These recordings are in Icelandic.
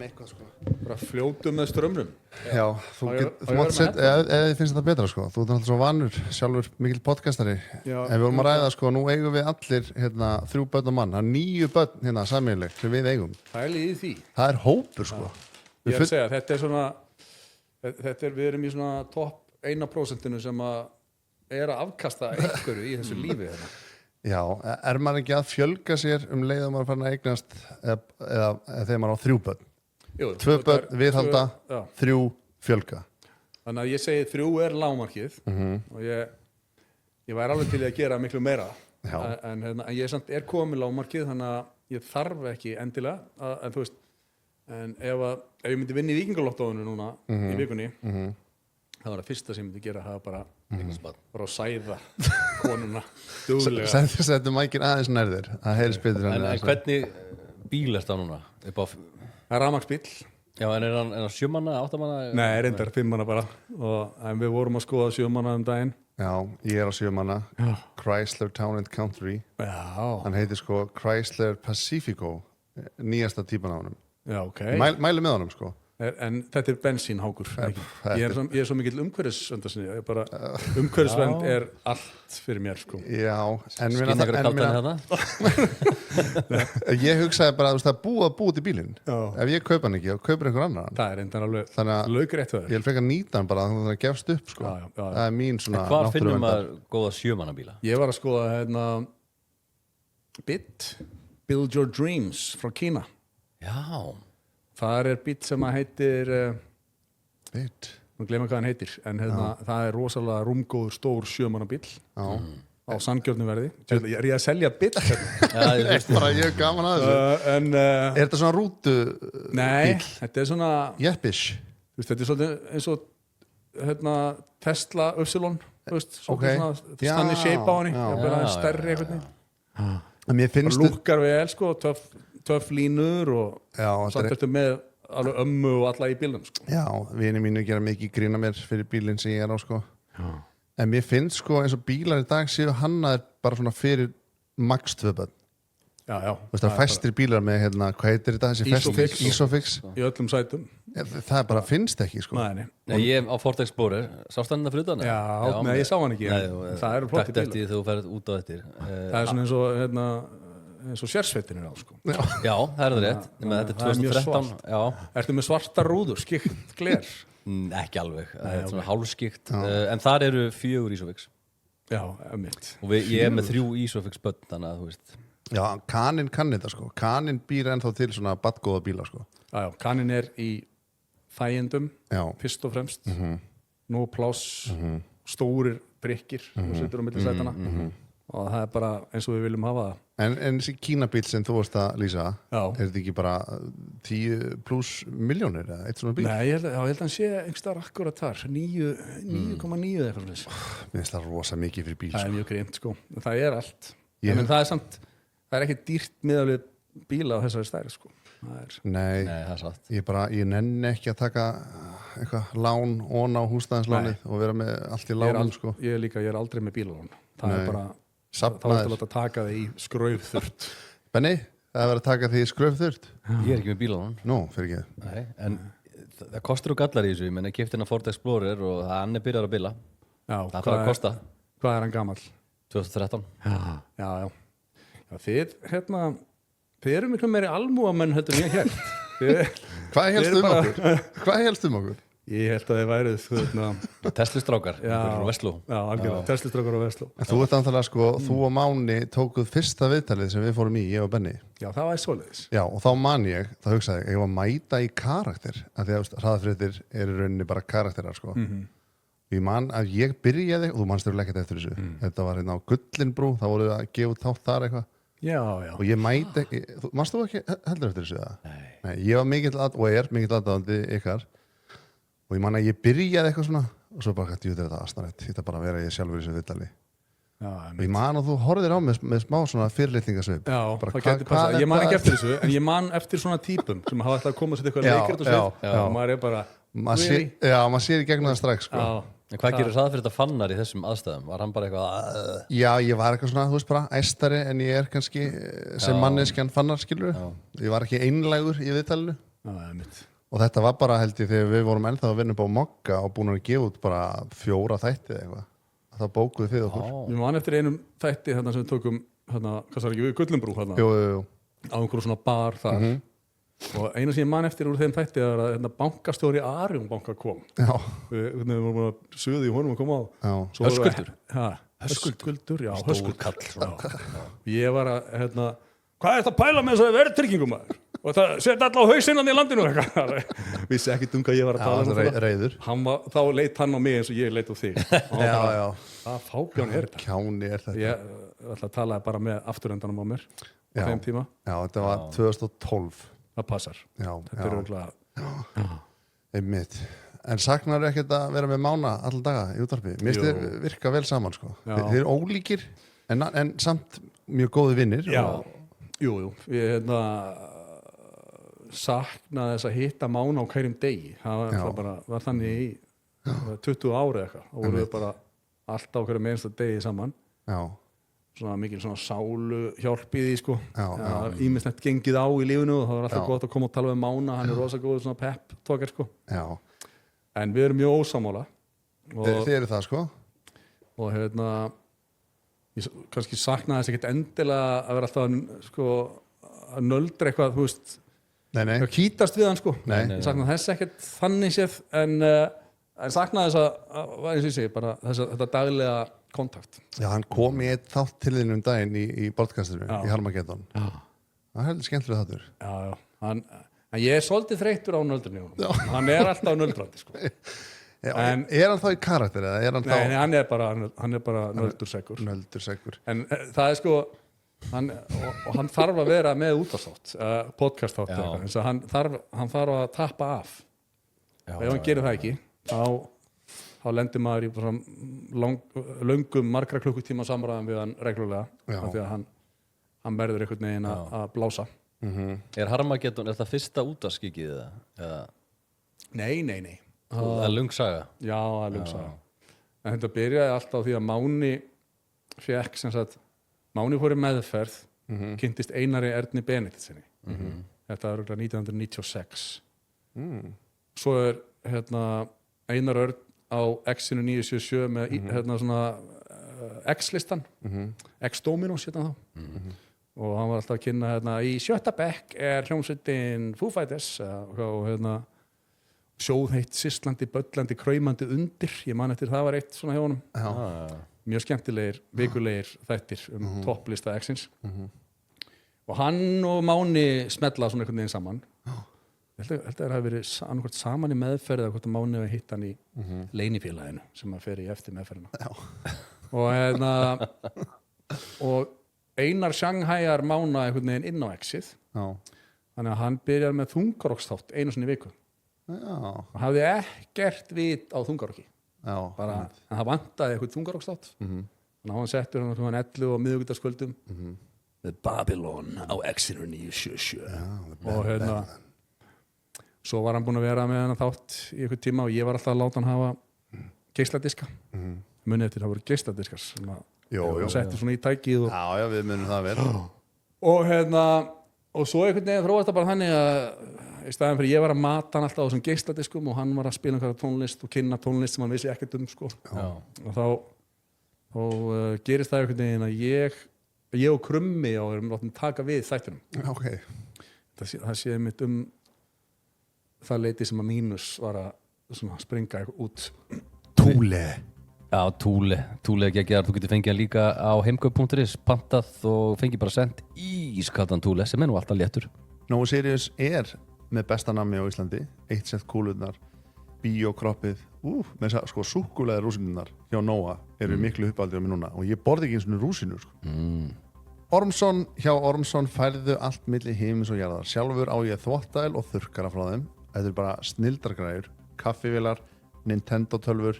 með eitthvað sko. Bara fljótum með strömmnum. Já, þú mátt setja, ef þið finnst þetta betra sko. Þú ert alltaf svo vanur, sjálfur mikil podcastari. Já. En við vorum að ræða sko, nú eigum við allir 3 börn og mann. Það 9 börn sameiginleg sem við eigum. Pælið í því. Það er hópur sko. Ég er að segja, þetta er svona, við erum í svona topp 1% sem að er að afkasta einhverju í þessu lífi hérna. Já, maður ekki að fjölga sér leið að maður farin að eignast eða þegar maður á 3 börn? Jú, 2 börn viðhalda, 3 fjölga. Þannig að ég segi 3 er lágmarkið og ég væri alveg til að gera miklu meira. En ég samt er komið lágmarkið þannig að ég þarf ekki endilega, en þú veist, en ef ég myndi vinna í Víkingalottóinu núna í vikunni, það var það fyrsta sem ég myndi gera, það var bara að sæða konuna duglega. Settu mækin aðeins nærður, það heyrðis betur. En hvernig bíl er það núna? Það er rafmagnsbíll. Já, en er hann 7 manna, 8 manna? Nei, reyndar 5 manna bara. En við vorum að skoða 7 manna daginn. Já, ég er á 7 manna. Chrysler Town & Country. Já. Hann heitir sko Chrysler Pacifico, nýjasta típan á honum. Já, ok. Mæli með honum sko. En þetta er bensínhákur. Ég er svo mikill umhverfisvöndarsinni. Umhverfisvönd er allt fyrir mér sko. Já, en skýrna ykkur kaldan hérna? Ég hugsaði bara að það búið til bílinn. Ef ég kaupa hann ekki, þá kaupir einhver annar hann. Það er einnig alveg laugrétt höfður. Ég vil frekar nýta hann bara þannig að það gefst upp sko. Það er mín svona náttúruverndar. Hvar finnum maður góða 7 manna bíla? Ég var að skoða Build Your Dreams frá Kína. Já. Það er bíll sem að heitir nú glemma hvað hann heitir en það er rosalega rúmgóður stór 7 manna bíll á sanngjörnum verði. Er ég að selja bíll? Bara ég er gaman að þessu. Er þetta svona rútu bíll? Nei, þetta er svona Jeppish. Þetta er svolítið eins og Tesla Upsilon svona stanni shape á henni bara stærri eitthvað lúkkar vel sko töff línur og samt eftir með alveg ömmu og alla í bílum sko. Já, vinir mínu gera mikið grína mér fyrir bílinn sem ég er á sko. En mér finnst sko eins og bílar í dag séu hannaðir bara svona fyrir max 2 börn. Já. Þú veist það fæstir bílar með hvað heitir þetta? Isofix. Í öllum sætum. Það bara finnst ekki sko. Nei. Ég á Ford Explorer, sást hann það fyrir utan? Já, nei, ég sá hann ekki. Það eru flotti bílar. Eftir þú ferð út á eftir. Það er svona eins og sérsveitin á sko. Já, það er það rétt. Þetta er 2013. Já. Ertu með svarta rúður, skikt gler? Ekki alveg, það er svona hálfskikt. En þar eru 4 Isofix. Já, mitt. Og ég er með 3 Isofix börn, þannig að þú veist. Já, Canin kann þetta sko. Canin býr ennþá til svona badgóða bíla sko. Já, Canin er í þægindum, fyrst og fremst. Nú pláss, stórir brykkir og setur á milli sætana. Og það er bara eins og við viljum hafa það. En þessi Kínabíl sem þú varst að lýsa, er þetta ekki bara 10+ milljónir eða eitt svona bíl? Nei, ég held að hann sé einhverstaðar akkurat þar, 9,9 eitthvað. Mér finnst það rosa mikið fyrir bíl. Það er mjög greimt sko, það er allt. En það er samt, það er ekki dýrt miðað við bíla á þessari stærð sko. Nei, það er satt. Ég nenni ekki að taka eitthvað lán á húsnæðinslánið og vera með allt í lánum sko. Ég er aldrei með bílalán. Það er bara þá er til að taka þig í skraufþurrt. Benni, það er verið að taka þig í skraufþurrt? Ég er ekki með bílalán. Nú, fyrir ekki. Nei, en það kostur og gallar í þessu. Ég menn ég keypti hérna Ford Explorer og hann er byrjar að bila. Já, það þarf að kosta. Hvað er hann gamall? 2013. Já. Þið eru miklu meiri almúamenn heldur en ég hélt. Hvað helst okkur? Ég held að þið værið Teslustrákar á Vestló. Já, algjörlega, Teslustrákar á Vestló. Þú ert anþálega sko, þú og Máni tókuð fyrsta viðtalið sem við fórum í, ég og Benni. Já, það var svoleiðis. Já, og þá man ég, þá hugsaði ég var að mæta í karakter, af því að hraðafréttir eru í rauninni bara karakterar sko. Ég man að ég byrjaði, og þú manst þér ekkert eftir þessu, þetta var hérna á Gullinbrú, þá voru að gefa þátt þar eitthvað. Já. Og ég mæti, manst þú ekki heldur eftir þessu það? Nei, ég var mikill aðdáandi ykkar. Og ég man að ég byrjaði eitthvað svona og svo bara þetta er aðsnarætt, þetta bara að vera ég sjálfur í þessu viðtali. Og ég man að þú horfðir á með smá svona fyrirlitningasvip. Já, það getur passað. Ég man ekki eftir þessu, en ég man eftir svona típum sem hafa alltaf komað sér eitthvað leikrit og svip. Og maður er bara, maður sér í gegnum það strax sko. En hvað gerir það fyrir þetta fannar í þessum aðstæðum? Var hann bara eitthvað Já, ég var eitthvað svona, þú veist bara, æstari en ég er kannski sem manneskjan fannar, skilur. Ég var ekki einlægur í viðtalinu. mitt. og þetta var bara held ég þegar við vorum ennþá að vinna upp á Mokka og búin að gefa út bara 4 þætti eða eitthvað, það bókuðu þið okkur. Ég man eftir einum þætti hérna sem við tókum hérna, hvað sagði ekki við, Gullinbrú hérna, Jú. á einhverju svona bar þar og eina sem ég man eftir úr þeim þætti er að hérna, bankastjóri Arion banka kom Já. við vorum bara suði í honum að koma á Já. Höskuldur? Höskuldur, já, Stór Höskuldur kall svona. ég var að, hérna, hvað er þetta að pæla með þessari verðtryggingum maður og það setja alla á hausinnan í landinu og eitthvað vissi ekki hvað ég var að tala Já, reiður. þá leit hann á mig eins og ég leit á þig og Já. hvað fákján er þetta Kjáni er þetta. ég ætla að tala bara með afturendanum á mér á Já. þeim tíma, Já, þetta var 2012. það passar Já, þetta er örugglega einmitt. En saknar ekkert að vera með Mána alla daga í útvarpi? Mér finnst Jú. þið virka vel saman, sko. Já. Þið eru ólíkir, en samt mjög góði vinnir. já, og- jú, ég saknaði þess að hitta Mána á hverjum degi það Já. var, bara, var þannig í 20 ári eitthvað og voru við bara alltaf á hverjum einsta degi saman Já. svona mikil svona sálu hjálp í því sko Já, það var ímislegt gengið á í lífinu og það var alltaf Já. gott að koma og tala við Mána hann er rosa góður svona pep tókar sko Já. en við erum mjög ósamála Þið eru það, sko? og hérna ég kannski saknaði þess ekkert endilega að vera alltaf að, sko, að nöldra eitthvað þú veist, Nei. að kýtast við hann sko Nei. ég saknaði þess ekkert þannig séð en saknaði þess að eins og ég segi, bara þetta daglega kontakt Já, hann kom í eitt þátt til þín daginn í podcastinu, Já. í Harmageddon. já, Það er heldur skemmtilega þáttur. já en ég er svolítið þreyttur á nöldrunni hann er alltaf nöldrandi sko Já, En- er hann þá í karakter eða er hann nei, þá hann er bara nöldursegur nöldur segur? en það er sko og hann þarf að vera með útvarpsþátt podcast þátt Já. eins og hann þarf að tappa af Já, og ef hann gerir það ekki þá lendir maður í bara löngum margra klukkutíma samræðum við hann reglulega Já. af því að hann verður einhvern veginn að blása Er Harmageddon, er það fyrsta útvarskikið eða? nei Það er löng saga. já, það er lungsa en þetta byrjaði alltaf á því að Máni fekk sem sagt Máni fór í meðferð kynntist Einari Erni Benediktssyni þetta er örugglega 1996 svo er hérna Einar Örn á X-inu 977 með hérna svona X-listan X-Dominos hérna þá og hann var alltaf að kynna hérna í 7. bekk er hljómsveitin Foo Fighters og hérna sjóðheitt, sislandi, böllandi, kraumandi undir, ég man eftir það var eitt svona hjá honum Já. mjög skemmtilegir, vikulegir þættir topplista X-ins og hann og Máni smella svona einhvern veginn saman ég held að það hafi verið annarkvæmt saman í meðferð eða hvort að Máni hafi hitt hann í leinifélaginu sem að fer í eftir meðferðina og hérna og Einar Shanghaiar Mána einhvern veginn inn á X-ið Já. þannig að hann byrjar með þungaroksþátt einu sinni í viku Já. og hafði ekkert vit á þungarokki Já. bara, en það vantaði eitthvað þungarokstátt þannig að hann settur hann klukkan 11 á miðvikudagskvöldum The Babylon á X-inu 977 og hérna svo var hann búinn að vera með hann þátt í einhvern tíma og ég var alltaf að láta hann hafa geisladiska munið eftir það voru geisladiskar sem að Jó. hann setti svona í tækið og, Já, við munum það vel. og hérna og svo einhvern veginn þróast það bara þannig að í staðin fyrir ég var að mata hann alltaf á þessum geisladiskum og hann var að spila einhverja tónlist og kynna tónlist sem hann vissi ekkert sko. og þá gerist það einhvern veginn að ég og Krummi og erum láttum taka við þættinum Ok. það sé mitt það leiti sem að mínus var að springa út Túle. Já, Túle er geggjaðar, þú getur fengið hann líka á heimkaup.is, pantað og fengið bara sendt ískaldan Túle sem er nú alltaf léttur. Nóa Sirius er með besta nammi á Íslandi, 1 cent kúlurnar, bíókroppið, með þess að sko súkkulaði rúsinurnar hjá Nóa eru miklu uppáldir á mig núna og ég borði ekki eins og rúsinur sko. Ormsson, hjá Ormsson færðu allt milli himins og jarðar. Sjálfur á ég þvottavél og þurrkara frá þeim. Þetta er bara snildargræður, kaffivélar, Nintendo tölvur,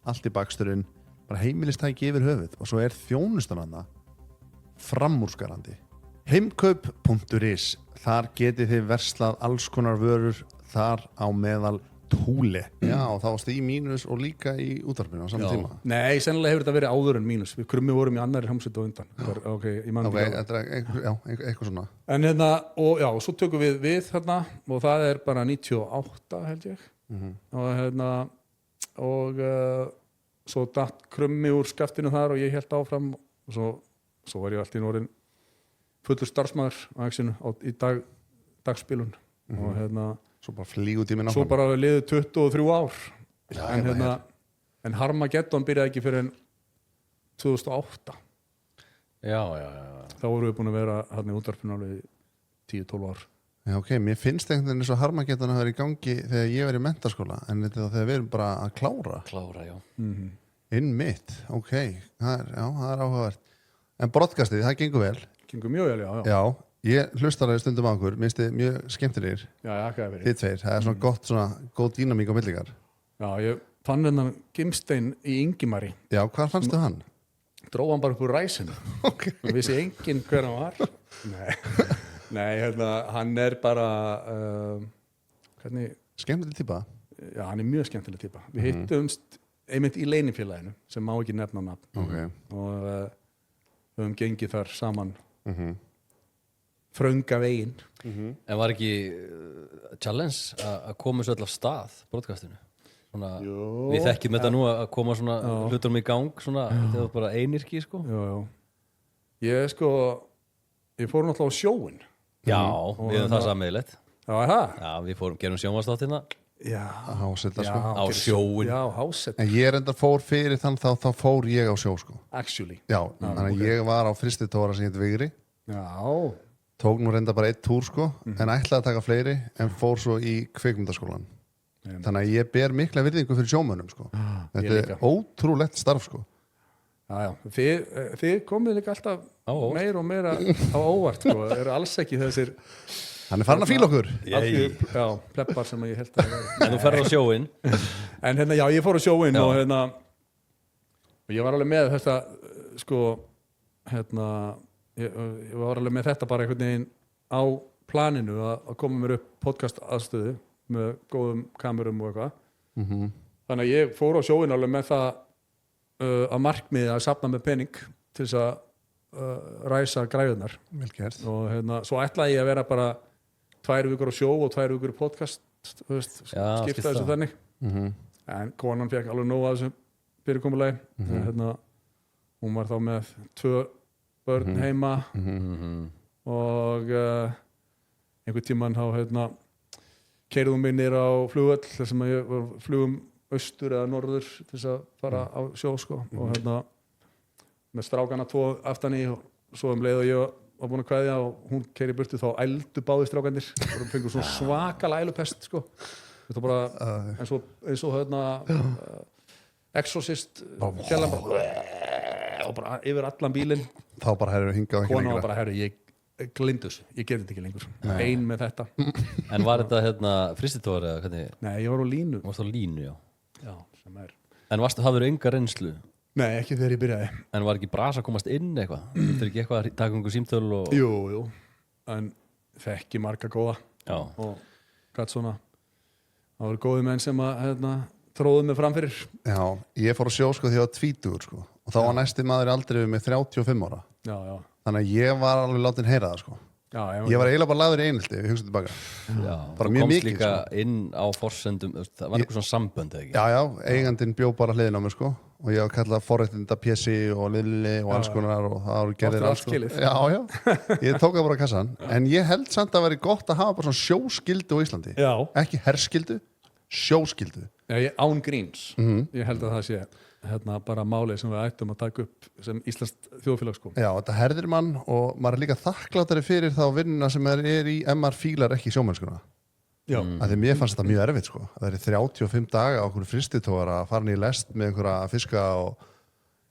allt í baksturinn, bara heimilistæki yfir höfuð og svo er þjónustan hana framúrskarandi. Heimkaup.is, þar getið þið verslað alls konar vörur, þar á meðal Túle. Já, þá varstu í mínus og líka í útvarpinu á saman tíma. Nei, sennilega hefur þetta verið áður en mínus. Við krummi vorum í annari hljómsveit á undan. Ok, ég man Ok, ekki alveg. þetta er eitthvað svona. En og svo tökum við þarna og það er bara 98 held ég. Og svo datt krummi úr skaftinu þar og ég held áfram og svo var ég allt í orðin fullur starfsmaður á Exinu í dagspilun og Svo bara flýgu tíminn svo áfram. bara liðu 23 ár en Harmageddon byrjaði ekki fyrir en 2008 Já. þá vorum við búin að vera hann í útvarpinu alveg 10-12 ár. Já, ok, mér finnst einhvern veginn eins og Harmageddon að vera í gangi þegar ég var í menntaskóla, en þetta er þegar við erum bara að klára. Já. Innmitt, ok, það er áhugavert. En broadcastið, það gengur vel. Gengur mjög vel, já. Já, ég hlustar að stundum á okkur, minnst þið mjög skemmtilegir. Já, hvað er verið? Þið tveir, það er svona gott, svona góð dýnamík á millikar. Já, ég fann hennan Gimstein í Ingimari. Já, hvað fannstu hann? Dróð hann bara upp úr ræsinu. Ok. Vissi enginn hver hann var. Nei, hann er bara hvernig, Skemmtileg típa. já, hann er mjög skemmtileg típa. Við hittumst einmitt í leinifélaginu sem má ekki nefna nafn Ok. og höfum gengið þar saman frönga veginn. En var ekki challenge að koma svo öll af stað broadcastinu? Svona, Jú. við þekkjum þetta nú að koma svona hlutunum í gang svona þegar þú bara einirki sko. Ég fór náttúrulega á sjóin. Já, við höfum það sammeðilegt. Já, er það? Já, við gerum sjónvarstáttina Já. Hásetta, sko. á sjóin. Já, hásetta. En ég reyndar fór fyrir þann þá fór ég á sjó, sko. Actually. Já, þannig að ég var á fristitóra sem heit Vigri. Já. Tók nú reyndar bara 1 túr, sko, en ætlaði að taka fleiri, en fór svo í kvikmyndaskólan. Þannig að ég ber mikla virðingu fyrir sjómönnum, sko. Þetta er ótrúlegt starf, sko. Já. Þið komið líka alltaf meira og meira á óvart, sko. Það eru alls ekki þessir Hann er farin að fíla okkur. já, pleppar sem ég held að vera. En þú ferð á sjóin. En já, ég fór á sjóin og og ég var alveg með þetta sko ég var alveg með þetta bara einhvern veginn á planinu að koma mér upp podcast aðstöðu með góðum kamerum og eitthvað. Þannig að ég fór á sjóin alveg með það að markmiði að safna með pening til þess að ræsa græðunar. Vel gert. Og svo ætlaði ég að vera bara 2 vikur á sjó og 2 vikur í podcast, þú veist, skipta þessu þannig. En konan fekk alveg nóg af þessu fyrirkomulagi. Hún var þá með 2 börn heima og einhvern tímann þá keyrðum mig niður á flugvöll þar sem ég var flugum austur eða norður til þess að fara á sjó, sko. Og með strákana 2 aftan í og svo leið og ég var búin að kveðja og hún keyri burtu þá ældu báði strákandir og fengur svona svakalega ælupest, sko. Þetta bara eins og Exorcist kjallan og bara yfir allan bílinn. Þá bara herru hingað ekki Konan var lengra. bara, herru, ég glindus, ég gerði þetta ekki lengur. Ein með þetta. En var þetta fristitóri eða hvernig? Nei, ég var á línu. Varst á línu, já. Já, sem er. En hafður enga reynslu? Nei, ekki þegar ég byrjaði. En var ekki brasa að komast inn eitthvað? Þetta er ekki eitthvað að taka einhver símtöl og... Jú. En þekki marga góða. Já. Og gætt svona. Það voru góði menn sem að tróðu mig framfyrir. Já, ég fór á sjó, sko, því ég var 20, sko. Og þá var næsti maður aldrei með 35 ára. Já. Þannig að ég var alveg látin heyra það, sko. Já, Ég var eiginlega bara lagður í einhelti, við hugsaum tilbaka. Já. Bara Þú mjög komst mikið, líka sko. inn á forsendum, það var eitthvað svona sambönd eða ekki? Já, eigandinn bjó bara hliðin á mér, sko. Og ég var kallað forréttinda Pési og Lilli og alls konar og það voru gerðir Áttu alls, sko. skilið. Já. Ég tók það bara á kassan. En ég held samt að veri gott að hafa bara svona sjóskildu á Íslandi. Já. Ekki herskildu, sjóskildu. Já, án gríns. Ég held að það sé bara málið sem við ættum að taka upp sem íslenskt þjóðfélag, sko. Já, þetta herðir mann og maður er líka þakklátari fyrir þá vinnuna sem er í ef maður fílar ekki sjómennskuna. Já. Af því mér fannst þetta mjög erfitt, sko. Það er 35 daga á okkur fristitóra að fara niður í lest með einhverja fiska og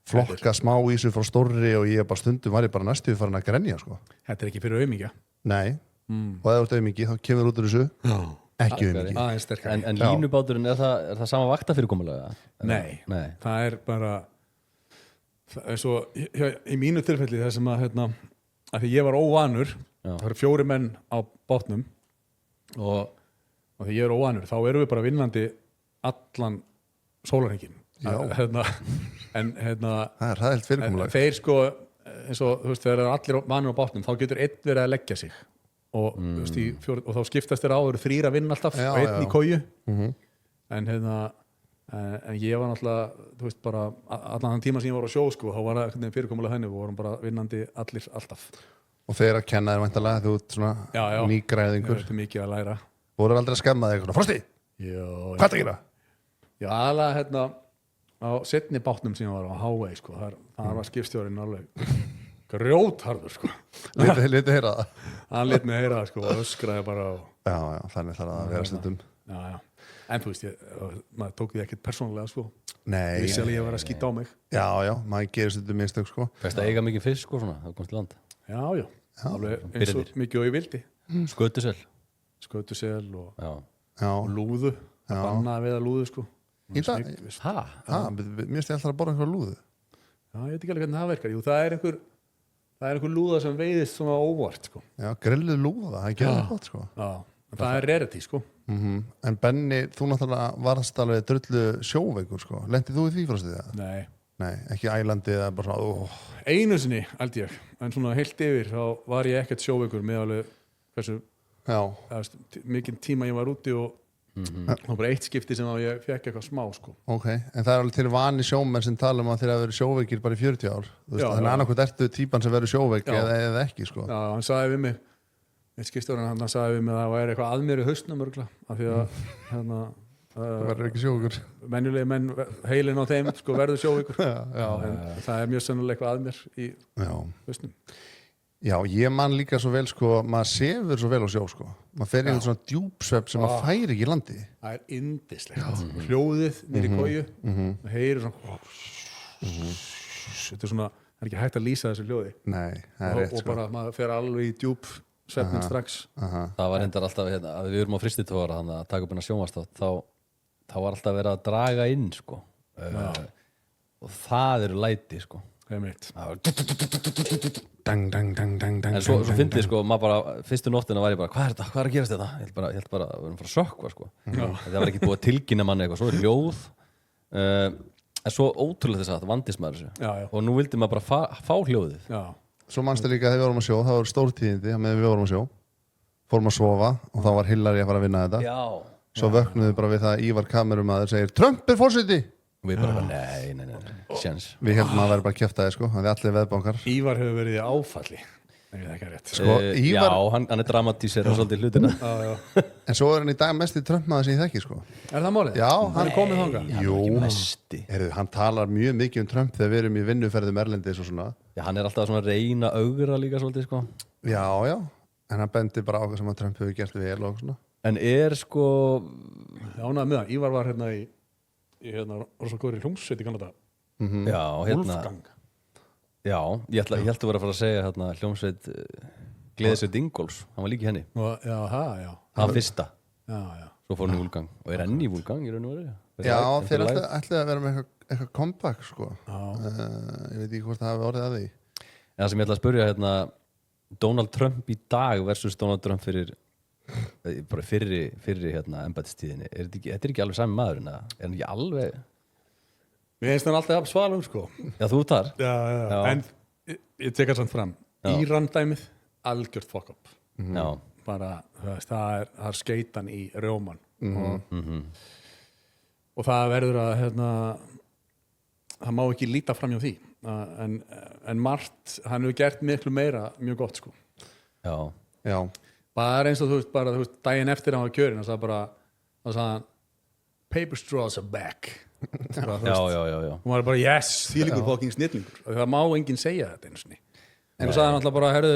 flokka smá ísu frá stórri og ég bara stundum var ég bara næstu farin að grenja, sko. Þetta er ekki fyrir aumingja. Nei, og ef þú ert aumingi þá kemur út úr þessu ekki aumingi. Aðeins sterkari. En línubáturinn, er það sama vaktafyrirkomulega? Nei, það er bara svo í mínu tilfelli það sem að því ég var óvanur, það eru 4 menn á bátnum og og þegar ég er óvanur þá erum við bara vinnandi allan sólarhengin en það er ræðilt fyrirkomulag. þeir sko eins og þú veist þegar það er allir vanur á bátnum þá getur einn verið að leggja sig og, þú veist, og þá skiptast þér á og eru 3 að vinna alltaf og einn í koju en en ég var náttúrulega þú veist bara allan þann tíma sem ég var á sjó sko þá var það fyrirkomulega henni við vorum bara vinnandi allir alltaf Og þeir að kenna þér væntanlega þú ert svona nýgræðingur. þetta er mikið að læra Voru aldrei að skemma þig Frosti, hvað er það að gera? Já, aðalega á setni bátnum sem ég var á Hávei sko, þar var skipstjórinn alveg grjótharður sko. Lítið heyra það. Hann lét mig heyra það sko og öskraði bara Já, þannig þarf það að vera stundum. Já. En þú veist, maður tók því ekkert persónulega sko. Nei. Vissi alveg ég var að skýta á mig. Já, maður gerir stundum mistök sko. Fæst að eiga mikið fisk sko svona, það komst til land. Já. Alveg eins og mikið og ég vildi. Skötusel og lúðu. Það bannaði við að lúðu sko. Í dag? Mér stið alltaf að borða einhverja lúðu. Já, ég veit ekki alveg hvernig það verkar. Jú, það er einhver lúða sem veiðist svona óvart sko. Já, grilluð lúða, það gerir það gott sko. Já, það er rarity sko. En Benni, þú náttúrulega varst alveg drullu sjóveikur sko. Lentið þú í því Frosti það? Nei, ekki ælandi eða bara svona Einu sinni, held ég, en svona heilt yfir þá var ég ekkert sjóveikur með alveg hversu mikinn tíma ég var úti og það var bara eitt skipti sem ég fekk eitthvað smá sko. Ok, en það er alveg til vani sjómenn sem tala að þeir hafa verið sjóveikir bara í 40 ár þannig annarkvæmt ertu típan sem verður sjóveik eða ekki sko. Já, hann sagði við mig eitt skipstjórinn, hann sagði við mig að það væri eitthvað að mér í hausnum örgulega af því að það verður ekki sjóveikur menjulegi menn heilin á þeim sko, verður sjóveikur en það er mjög sennilega eitthvað að mér í hausnum. Já, ég man líka svo vel sko, maður sefur svo vel á sjó sko. Maður fer í einhvern svona djúpsvefn sem maður fær ekki í landi. Það er yndislegt. Hljóðið niður í koju, maður heyrir svona þetta er svona, það er ekki hægt að lýsa þessu hljóði. Nei, það er rétt sko. Og bara maður fer alveg í djúpsvefnin strax. Það var reyndar alltaf, að við erum á fristitóra þannig að taka upp hennar sjónvarstátt, þá var alltaf verið að draga inn sko. Og það eru læti sko. En svo fyndið sko, maður bara fyrstu nóttina var ég bara, hvað er þetta, hvað er að gerast þetta? Ég held bara að við erum að fara að sökkva sko. Það var ekki búið að tilkynna manni eitthvað, svo er ljóð en svo ótrúlega þess að vandist maður þessu og nú vildi maður bara fá hljóðið. Svo manstu líka þegar við vorum að sjó, það var stórtíðindi meðan við vorum að sjó, fórum að sofa og þá var Hillary að fara að vinna þetta. Svo vöknuðu bara við það að Ívar kamerumaður segir Trump er forseti. Og við bara, nei, sjans. Við heldum að vera bara kjaftaði sko, það er allir veðbankar. Ívar hefur verið í áfalli, ef það ekki er rétt. Sko, Ívar... Já, hann er dramatíser og svolítið hlutina. En svo er hann í dag mest í Trump-maður sem ég þekki sko. Er það málið? Já, hann er komið þangað. Jú, hann talar mjög mikið um Trump þegar við erum í vinnuferðum erlendis og svona. Já, hann er alltaf svona að reyna augra líka svolítið sko. Já, en hann bendir bara á hvað sem að Trump hefur gert vel og svona. En er sko... Ánægð með það, Ívar var hérna í rosalega hljómsveit í Kanada. Já, hérna Wolfgang. Já, ég held að vera að fara að segja hérna hljómsveit Gleðisveit Ingólfs, hann var líka í henni. Já. Það var fyrsta. Já. Svo fór hann í Wolfgang og er enn í Wolfgang í raun og veru. Já, þeir ætlaði að vera með eitthvað comeback sko. Ég veit ekki hvort það hafi orðið að því. En það sem ég ætla að spyrja hérna Donald Trump í dag versus Donald Trump fyrir hérna embættistíðinni, þetta er ekki alveg sami maður en er hann ekki alveg Mér finnst hann alltaf svalum sko. Já, þú tar Já. En ég tek það samt fram Íran-dæmið, algjört fuck up bara, það er skeitan í rjóman og það verður að það má ekki líta fram hjá því en margt, hann hefur gert miklu meira mjög gott sko. Já bara eins og þú veist, daginn eftir hann var kjörin og það sagði hann paper straws are back Já og maður bara yes, þvílíkur fucking snillingur það má enginn segja þetta einu sinni en þú sagði hann alltaf bara, herðu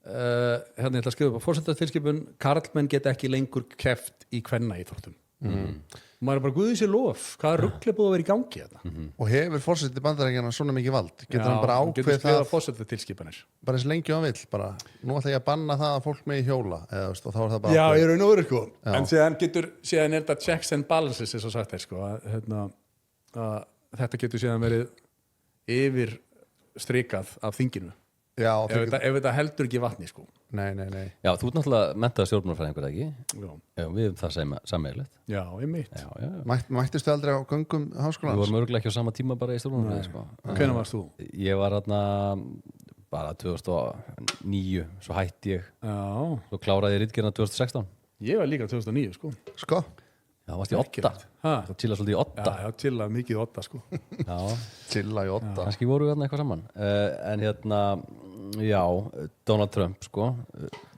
hérna ég ætla að skrifa upp á forsetatilskipun karlmenn geta ekki lengur keppt í kvenna íþróttum og maður er bara guðið sér lof, hvaða rugl er búið að vera í gangi þetta og hefur forseti Bandaríkjanna svona mikið vald getur hann bara ákveð það forsetatilskipanir bara eins lengi á vill bara, nú ætla ég að banna það að fólk með í hjóla eða, og þá er það bara já, ég raun og veru sko en síðan er þetta checks and balances eins og sagt þeir sko að þetta getur síðan verið yfir strikað af þinginu Já, ef þetta heldur ekki vatni sko. Nei. Já, þú ert náttúrulega menntaður stjórnmálafræðingur, ekki? Já, Við höfum það sameiginlegt. já, einmitt. Já. Mættistu aldrei á göngum Við háskólans? vorum örgulega ekki á sama tíma bara í stjórnmálafræði, sko. Hvenær varst þú? Ég var hérna bara 2009, svo hætti ég, Já, svo kláraði ég ritgerðina 2016. ég var líka 2009 sko. Sko, Já, varst í 8. Ha? Það chilla svolítið í 8. Já, til að mikið 8 sko. Já, chilla í 8. kannski voru við hérna eitthvað saman. En hérna, já, Donald Trump, sko.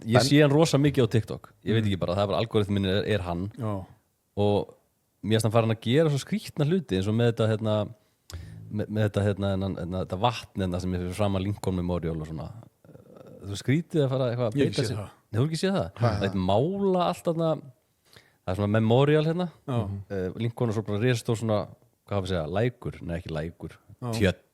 Ég sé hann rosa mikið á TikTok. Ég veit ekki bara, það er bara algoritminn er hann. Já, Og mér finnst hann farin að gera svo skrýtna hluti eins og með þetta hérna með þetta vatn hérna sem er fyrir fram að Lincoln Memorial og svona. Þú skrýtið að fara eitthvað að Ég hef beita séð sig. það. Nei, þú hefur ekki séð það? Það er mála allt þarna. Það er svona memorial hérna. Lincoln og svo bara risastór svona, hvað hafa að segja, lækur, nei ekki lækur, tjörn.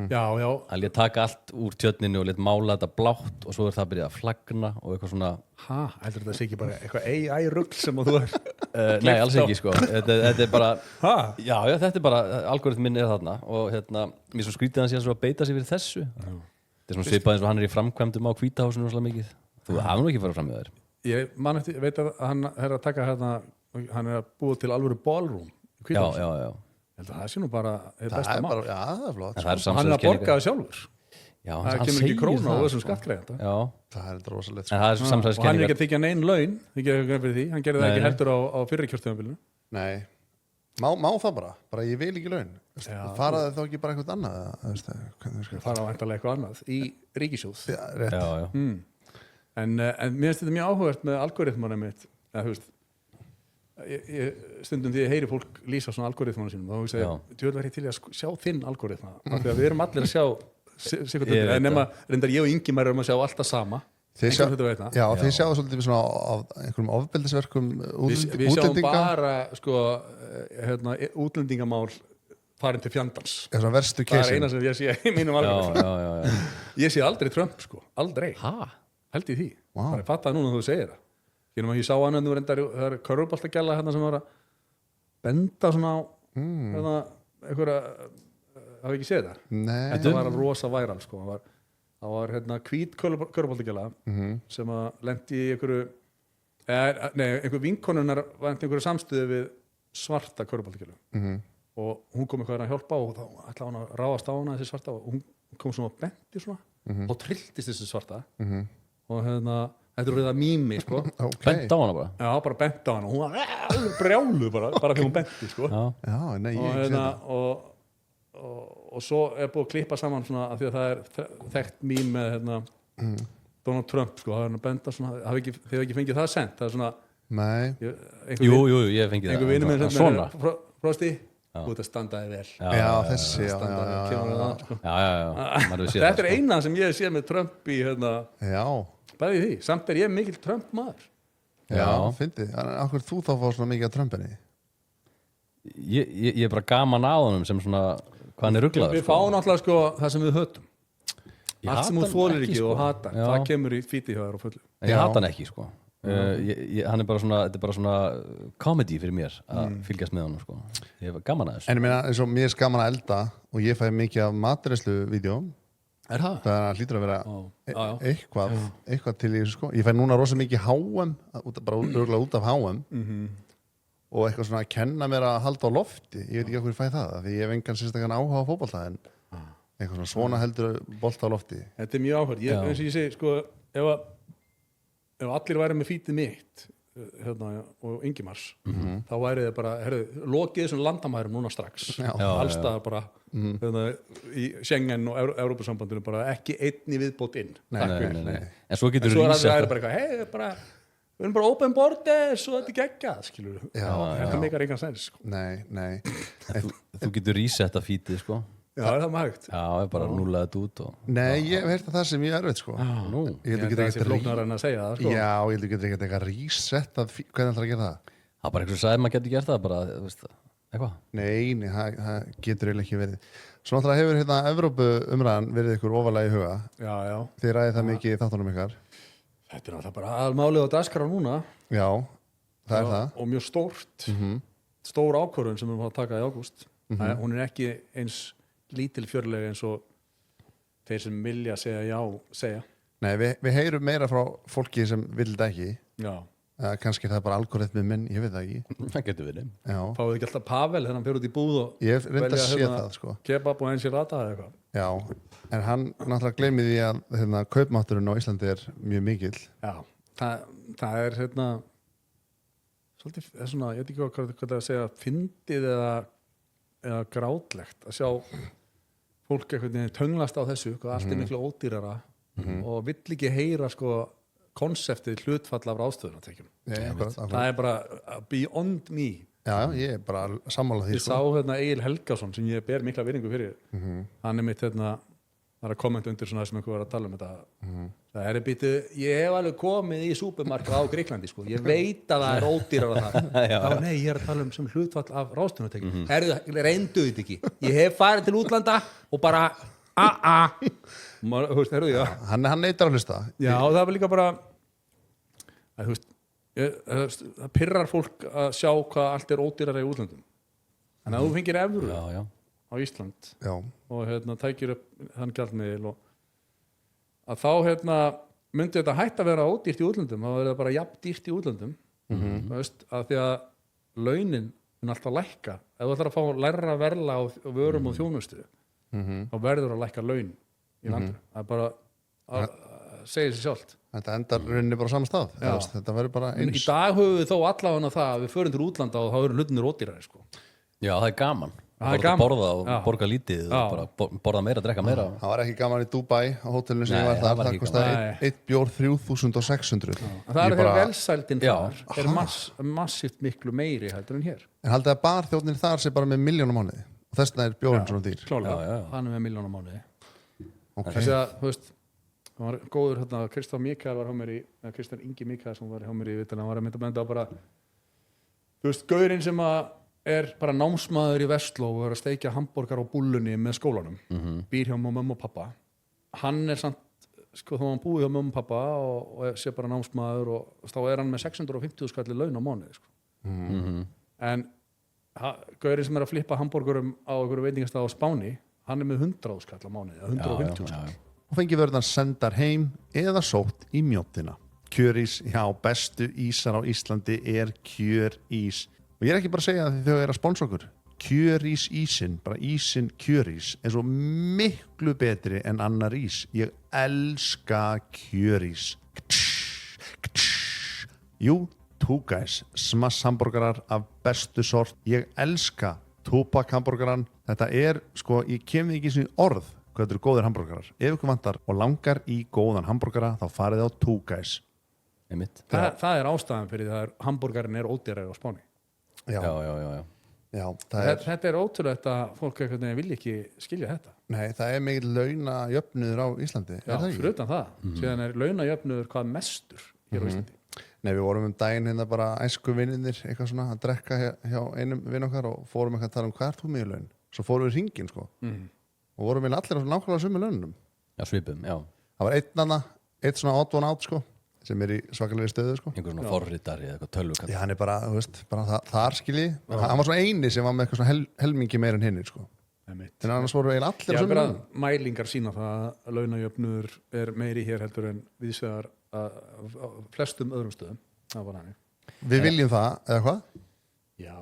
já, Hann lét taka allt úr tjörninu og lét mála þetta blátt og svo er það að byrja að flagna og eitthvað svona. ha, heldur þetta sé ekki bara eitthvað AI-rugl sem að þú er Nei, alls ekki sko. Þetta er bara, ha? já, þetta er bara, algoritminn er þarna og hérna, mér svo skrítið hann síðan svo að beita sig fyrir þessu. Þetta er svona svipað eins og hann er í framkvæmdum á Hvítahúsinu og mikið. Þú hafði nú ekki farið fram með þér. Ég man eftir, ég veit að hann er að taka hérna, hann er að búa til alvöru ballroom í Hvítahúsinu. Já. Ég held að það sé nú bara Það besta er mál. bara, já, það er flott. En það er Og hann er að samsæðiskenningar. borga það sjálfur. Já, Það hann kemur ekki segir króna á það, þessum sko. skattgreiðanda. Já, Það er þetta rosalegt. en það er Og hann er ekki samsæðiskenningar. að þykja neinn laun, þykja ekki fyrir því. Hann gerði það Nei, ekki nei. heldur á fyrri kjörtímabilinu. Nei. Má það bara ég vil ekki laun. Faraði þá ekki bara eitthvað annað? Það fara á væntanlega eitthvað annað í ríkissjóð. Já, rétt. Já. En mér finnst þetta mjög áhugavert með algoritmanum mitt. Þú veist, stundum því ég heyri fólk lýsa svona algoritmanum sínum, þá hugsa ég, djúvel verið til í að sjá þinn algoritma. Af því að við erum allir að sjá sikkert Ég veit en nema reyndar ég og Ingimar erum að sjá alltaf sama. Þið sjáu svolítið svona af einhverjum ofbeldisverkum Við sjáum útlendinga. bara sko, útlendingamál farin til fjandans. Þessar verstu Það er kesin. eina sem ég sé í mínum algoritma. Já. Ég sé aldrei Trump sko, aldrei. Hæ? Held í því. Vá. Það er fattað núna þú segir það. Ég sá hann nú reyndar, það er körfuboltagjalla hérna sem var að benda svona á hérna, einhverja, hafa ekki séð það? Nei. Þetta var rosa væral sko. Það var hérna hvít körfuboltagjalla sem að lendi í einhverju einhver vinkonunar var einhverju samstöðu við svarta körfuboltagjallu og hún kom eitthvað að hjálpa og þá ætlaði hann að ráðast á hana þessi svarta og hún kom svona og benti svona og trilltist þessi svarta og hérna þetta er það mými sko. Okay. Bent á hana bara? Já, bara bent á hana og hún var alveg brjáluð bara þegar hún benti sko. Já. Nei, ég og, ekki hérna, séð og svo er búið að klippa saman svona af því að það er þekkt mím með hérna, Donald Trump sko, það er hann að benda svona, þið hef ekki fengið það sent það er svona Nei. Jú, ég fengi það. einhver vinur minn sem Svona? Frosti, þú ert að standa þig vel Já, þessi, já. sko. Já. Þetta er eina sem ég sé með Trump í hérna, Já, bæði því, samt er ég mikill Trump maður já, fyndið. En akkur þú þá fá svona mikið að Trumpinni? Ég er bara gaman að honum sem svona, hvað hann er rugglaður. Við fáum náttúrulega sko það sem við hötum allt sem þú þolir ekki sko. og hatar það kemur í fíti hjá þér og fullu Ég hata hann ekki sko. Hann er bara svona, þetta er bara svona comedy fyrir mér að fylgjast með honum sko. Ég er gaman að þessu. En ég meina, eins og mér er gaman að elda og ég fæ mikið af matreiðslu-vídeóm. Er það? Það hlýtur að vera eitthvað til í þessu sko. Ég fæ núna rosa mikið HM, bara örgulega út af HM og eitthvað svona að kenna mér að halda á lofti. Ég veit ekki okkur ég fæ það, því ég hef engan sérstakann áhuga á fótbolta en eitthvað svona heldur bolta á lofti. Þetta er mjög áhverð, eins og ég segi sko, ef allir væri með fítið mitt hérna, og Ingimars þá væri þið bara, lokið þessum landamærum núna strax, allstað bara hérna, í Schengen og Evrópusambandinu bara ekki einn í viðbót inn. Nei. En svo getur Svo þú er það bara eitthvað, við erum bara open borders og þetta er geggjað, skilur við. Þetta meikar engan sens sko. Nei. Þú getur resetta fítið sko. Já, er það maður hægt? Já, ég bara núlaði þetta út og... Nei, ég hef heyrt að það sem ég er erfitt sko. Nú. Ég held að það sé flóknara en að segja það sko. Já, ég held ekki eitthvað reset hvernig ætlar að gera það? Það er bara eitthvað sagði, maður getur gert það bara, þú veist það, eitthvað. Nei, það getur eiginlega ekki verið. Svo náttúrulega hefur hérna Evrópu umræðan verið ykkur ofalega í huga. Já. Þið ræðið það mikið í þáttunum ykkar. Þetta er náttúrulega bara aðalmálið á dagskrá núna. Já, það er það. Og mjög stórt. Stór ákvörðun sem við erum að taka í ágúst. Hún er ekki eins lítil fjörlega eins og þeir sem vilja segja já, segja. Nei, við heyrum meira frá fólki sem vill þetta ekki. Já. Kannski það er bara algoritmi minn, ég veit það ekki. Það getur verið. Já. Fáðu ekki alltaf Pavel þegar hann fer út í búð og Ég hef reyndar að sé velja, það, sko. Kebab og enchilada eða eitthvað. Já, en hann náttúrulega gleymið því að kaupmátturinn á Íslandi er mjög mikill. Já, það er svolítið, svona, ég veit ekki hvað það að segja, fyndið eða grátlegt að sjá fólk einhvern veginn tönglast á þessu, hvað allt er miklu ódýrara og vill ekki heyra sko konseptið hlutfall af ráðstöfunartekjum. Það er bara beyond me. Já, ég er bara sammála því. Ég sá Egil Helgason sem ég ber mikla virðingu fyrir. Hann er mitt það er að kommenta undir svona sem einhver var að tala þetta. Það er býtu, ég hef alveg komið í súpermarkað á Gríklandi sko. Ég veit að það er ódýrara það. Þá nei, ég er að tala sem hlutfall af ráðstöfunartekjum. Reyndu þetta ekki. Ég hef farið til útlanda og bara Hann neitar að hlusta. Já, það er líka bara að, það pirrar fólk að sjá hvað allt er ódýrara í útlandum. En að þú fengir evru á Ísland og tækir upp þann gjaldmiðil og að þá myndi þetta hætt að vera ódýrt í útlandum, þá verður það bara jafn dýrt í útlandum að því að launin mun alltaf lækka. Ef þú ætlar að fá lægra verðla á vörum og þjónustu þá verður að lækka laun í landinu. Það er bara að segja sér sjálft. Þetta endar rauninni bara á sama stað. Þetta verður bara eins. Í dag höfum við þó allavega það að við förum til útlanda og þá eru hlutinir ódýrari sko. Já, það er gaman. Það er gaman. Borða og borga lítið og bara borða meira, drekka meira. Það var ekki gaman í Dubai á hótelinu sem ég var þar. Það kostaði 1 bjór 3.600. Það er þegar velsældin þar er massíft miklu meiri heldur en hér. En haldið að barþjóðnir þar sé bara með 1 milljón á mánuði og þess vegna er bjórinn svona dýr. Klálega, hann er með 1 milljón á mánuði. Þessi að, þú veist, hann var góður Kristján Mikael var hjá mér Kristján Ingi Mikael sem var hjá mér í viðtali, hann var að mynda að benda á bara, þú veist, gaurinn sem er bara námsmaður í Vestló og er að steikja hamborgar á bullunni með skólanum, býr hjá mömmu og pappa. Hann er samt, sko, þá hann búið hjá mömmu og pappa og sé bara námsmaður og þá er hann með 650 skalli laun á mánuði, sko. En gaurinn sem er að flippa hamborgurum á einhverju veitingastað á Spáni, hann er með 100 skall á mánuði, 150 skall. Og fengi vörðan sendar heim eða sótt í mjóttina. Kjörís, já, bestu ísar á Íslandi er Kjörís. Og ég er ekki bara að segja það því þau eru að sponsa okkur. Kjörís ísinn, bara ísinn Kjörís er svo miklu betri en annar ís. Ég elska Kjörís. Jú, Two Guys, smass hamborgarar af bestu sort. Ég elska Tupac hamborgaran. Þetta er, sko, ég kemur ekki svona í orð hvað þetta eru góðir hamborgarar. Ef ykkur vantar og langar í góðan hamborgara þá farið á Two Guys. Það er ástæðan fyrir það að hamborgarin er ódýrari á Spáni. Já. Þetta er ótrúlegt að fólk vil ekki skilja þetta. Nei, það er mikil launajöfnuður á Íslandi. Já, fyrir utan það. Síðan er launajöfnuður hvað mestur hér á Íslandi. Nei, við vorum daginn hérna bara æsku vinninir eitthvað svona að drekka hjá einum vinn okkar og fórum eitthvað að tala hvað þú með í laun? Svo fórum við hringinn, sko. Og vorum við allir á nákvæmlega sömu launum. Já, svipum, já. Það var einn svona odd one out, sko, sem er í svakalegri stöðu, sko. Einhver svona forritari eða eitthvað tölvukall. Já, hann er bara, þú veist, bara þar skilji. Hann var svona eini sem var með eitthvað svona helmingi meira en hinnir, sko. En annars voru eiginlega allir á sömu launum. Mælingar sína það að launajöfnuður er meiri hér heldur en viðsvegar flestum öðrum stöðum. Það var hann. Við viljum það, eða hvað? Já.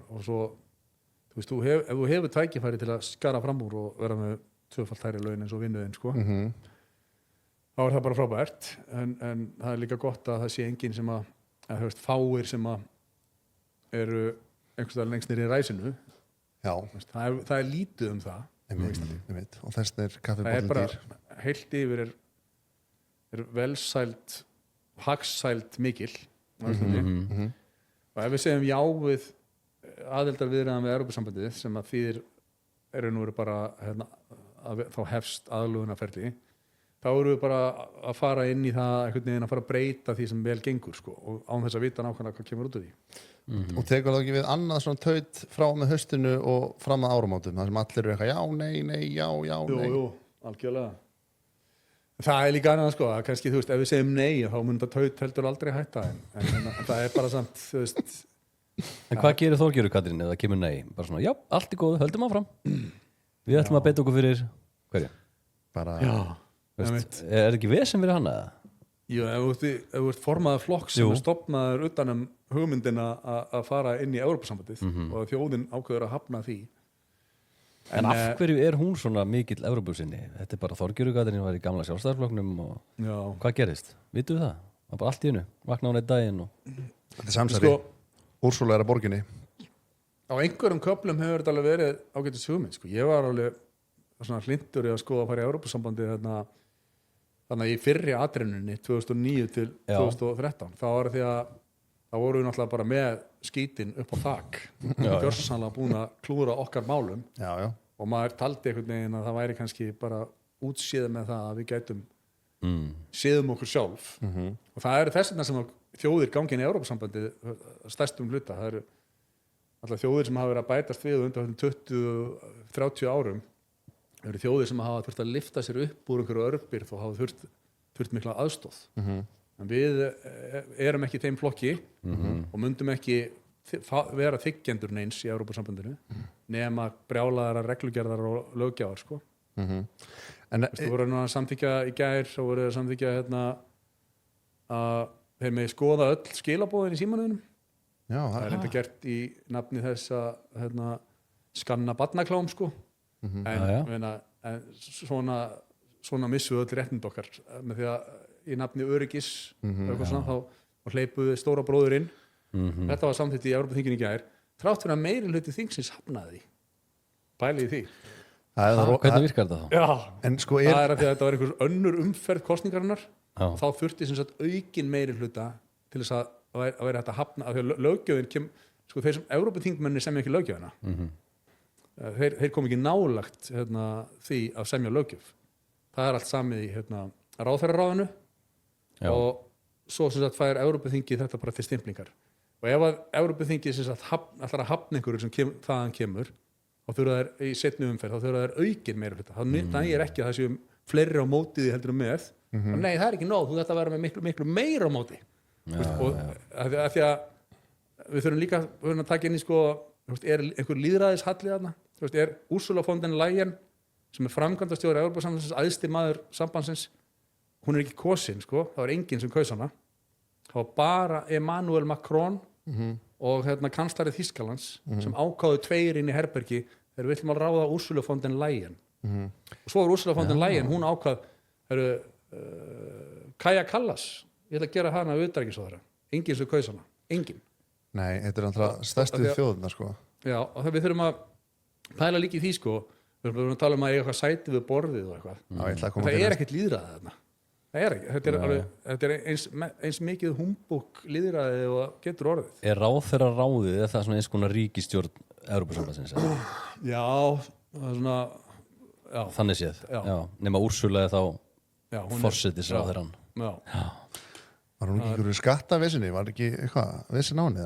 Og svo, þú veist, ef þú hefur tækifæri til að skara fram úr og vera með tvöfalt hærri laun eins og vinnuðinn, sko, þá er það bara frábært. En það er líka gott að það sé enginn sem að þú veist, fáir sem að eru einhvers veginn lengst niður í ræsinu. Já. Það er lítið um það. Einmitt. Og þess er kaffibollin dýr. Það er bara heilt yfir er velsæld, hagsæld mikil. Og ef við segjum já við aðildarviðræðan við Evrópusambandið sem að þýðir nú bara þá hefst aðlögunarferli, þá eru við bara að fara inn í það einhvern veginn að fara að breyta því sem vel gengur, sko, og án þess að vita nákvæmlega hvað kemur út af því. Og tekur það ekki við annað svona taut frá með haustinu og fram að áramótum, þar sem allir eru eitthvað já, nei, já, nei. Jú, algjörlega. Það er líka annað, sko, að kannski, þú veist, ef við segjum nei, þá mun þetta taut heldur aldrei hætta, en það er bara samt, þú veist. En hvað gerir Þorgerður, Katrín, ef það kemur nei? Bara svona, já, allt er góð, höldum áfram. Við ætlum að beita okkur fyrir hverju? bara Er ekki vesen fyrir hann eða? Jú, ef þú ert formaður flokk sem er stofnaður utanum hugmyndina að fara inn í Evrópusambandið og þjóðin ákveður að hafna því. En af hverju er hún svona mikill Evrópusinni? Þetta bara Þorgerðargatinn var í gamla sjálfstæðarflokknum og hvað gerðist? Vitum við það? Það var bara allt í hennu, vakna hún eitt daginn og... Þetta samsæri, Úrsúla er að borginni. Á einhverjum köflum hefur þetta alveg verið ágætis hugmynd, sko. Ég var alveg svona hlindur í að skoða að fara í Evrópusambandið þannig í fyrri atrenninni 2009 til 2013. Þá var því að þá voru við náttúrulega bara með skítinn upp á þak. Gjörsamlega búin að klúra okkar málum. Og maður taldi einhvern veginn að það væri kannski bara útséð með það að við gætum séðum okkur sjálf. Og það eru þess vegna sem þjóðir gangi inn í Evrópusambandið stærstum hluta. Það eru alltaf þjóðir sem hafa verið að bætast við undan 20-30 árum. Það eru þjóðir sem hafa þurft að lifta sér upp úr einhverju örbirgð og hafa þurft mikla aðstoð. En við erum ekki í þeim flokki og myndum ekki vera þiggjendur neins í Evrópusambandinu nema brjálaðar reglugerðar og löggjafar, sko. Þú voru nú að samþykkja í gær og voru að samþykkja að þeir megi skoða öll skilaboðin í símanum. Það er þetta gert í nafni þess að skanna barnaklám, sko. En svona missum við öll réttindi okkar með því að í nafni öryggis þá hleypuðu stóra bróður inn. Þetta var samþykkt í Evrópuþinginu í gær, þrátt fyrir að meiri hluti þingsins hafnaði því. Pælið í því. Hvernig virkar þetta þá? En sko það er að því að þetta var einhver önnur umferð kosningarinnar og þá þurfti sem sagt aukin meiri hluta til þess að vera hægt að hafna, af því að löggjöfin sko þeir sem Evrópuþingmenni semja ekki löggjöfina þeir kom ekki nálagt því að semja löggjöf. Það er allt samið í ráðherraráðinu og svo sem sagt fær Evrópuþingið þetta bara til stimplingar. Og ef að Evrópuþingið sem sagt ætlar að hafna einhverju sem þaðan kemur og þurfa þær í seinni umferð, þá þurfa þær aukin meira hluta. Það er ekki að það séum fleiri á móti því heldur með. Nei, það er ekki nóg, þú þetta að vera með miklu meira á móti. Og að því að við þurfum líka að taka inn í sko, er einhver lýðræðishalli þarna? Er Ursula von der Leyen sem er framkvæmdastjóri Evrópusambandsins, æðsti maður sambandsins, hún er ekki kosin, sko, það var enginn sem kaus hana. Það var bara Emmanuel Macron og kanslari Þýskalands sem ákváðu tveir inn í herbergi þegar við ætlum að ráða Ursula von der Leyen. Og svo var Ursula von der Leyen, hún ákvað Kaja Kallas, ég ætla að gera hana utanríkisráðherra. Enginn sem kaus hana, enginn. Nei, þetta er alltaf stærstu þjóðuna, sko. Já, og við þurfum að pæla líka í því, sko. Við erum að tala um að eiga eitthvað sæti við borðið og eitthvað. Það er ekkert lýðræði þarna. Það er ekki. Þetta er eins mikið humbúk lýðræði og getur orðið. Er ráðherra ráðið eða það er svona eins konar ríkisstjórn Evrópusambandsins? Já, það er svona... Já. Þannig séð. Já. Nema Úrsula er þá forsetisráðherrann. Já. Var hún ekki ykkur skattavesinni? Var ekki eitthvað vesin á henni?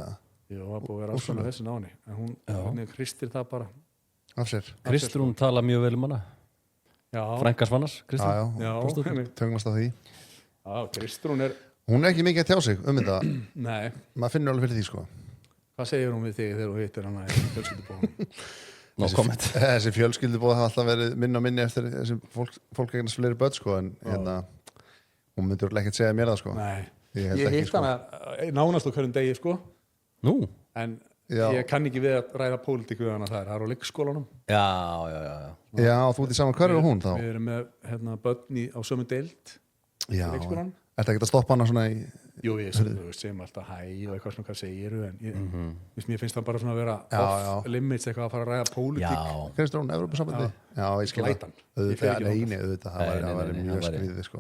Já, það búið að vera alls svona vesin á henni. En hún hristir það bara. Af sér. Kristrún tala mjög vel hana. Já. Frænka Svannars, Kristrún. Já. Töngmast á því. Já, Kristrún er... Hún er ekki mikið að tjá sig þetta. Nei. Maður finnur alveg fyrir því, sko. Hvað segir hún við þig þegar þú hittir hana í fjölskyldubóðum? No comment. Þessi fjölskyldubóð hafa alltaf verið minna og minni eftir þessum fólk eignast fleiri börn, sko, en hún myndur ekkert segja mér það, sko. Nei. Ég hitt hana nánast á hverjum degi, sko. Nú? En ég kann ekki við að ræða pólitík við hana það er á leikskólanum. Já. Já, og þú ert í saman hverju og hún þá? Við erum með börn á sömu deild í leikskólanum. Ertu ekki að stoppa hana svona í... Jú, ég segjum alltaf hæ og eitthvað svona hvað segiru en mér finnst það bara svona að vera off limits eitthvað að fara að ræða pólitík. Finnst þú hún Evrópusambandi? Já, ég skil það. Auðvitað, það væri mjög skriðið, sko.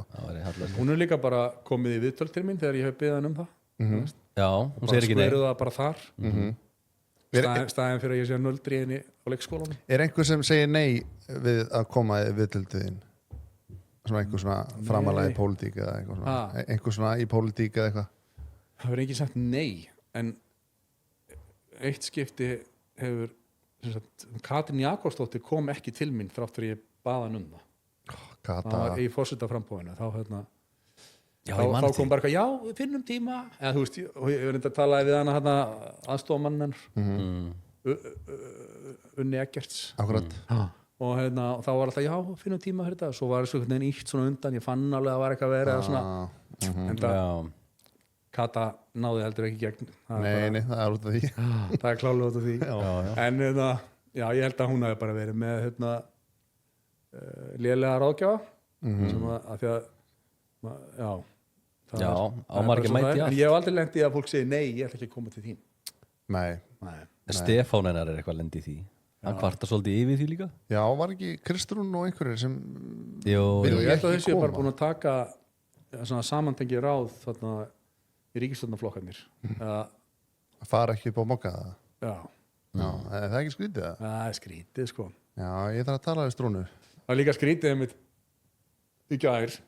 Hún er líka bara komið í viðtöl til mín þegar ég hef beðið hann um það. Já, hún segir ekki nei. Bara skveruð það bara þar. Staðin fyrir að ég sé nöldri henni á leikskólanum. Er einhver sem segir nei við að koma í viðtöldin? Svona einhver svona framalega í pólitík eða eitthvað svona. Einhver svona í pólitík eða eitthvað? Það verður ekki sagt nei, en eitt skipti hefur Katrín Jakobsdóttir kom ekki til mín þrátt fyrir ég baða hann um það. Það var í forsetaframboðinu. Þá kom bara já, við finnum tíma. Eða, þú veist, og ég verði að tala við hana aðstofamann Unni Eggerts. Akkurat. og og þá var alltaf, já, finnum tíma fyrir þetta, svo var þessu einhvern veginn ítt svona undan, ég fann alveg að það var eitthvað verið svona, en það Kata náði heldur ekki gegn Nei, það er út af því það er klálega út af því en já, ég held að hún hafi bara verið með lélega ráðgjafa sem að því að já, ámargir mæti en ég hef aldrei lent í að fólk segi nei, ég ætla ekki að koma til þín Nei. Stefán hennar er eitthvað lent í því hann kvartar svolítið yfir því líka Já, var ekki Kristrún og einhverjir sem ég held að þessu er bara búin að taka samantengi ráð þarna í ríkisstjórnarflokkarnir að fara ekki upp á mokka Já, er það ekki skrítið það? Það er skrítið sko Já, ég þarf að tala við Strúnu Það er líka skrítið einmitt í gær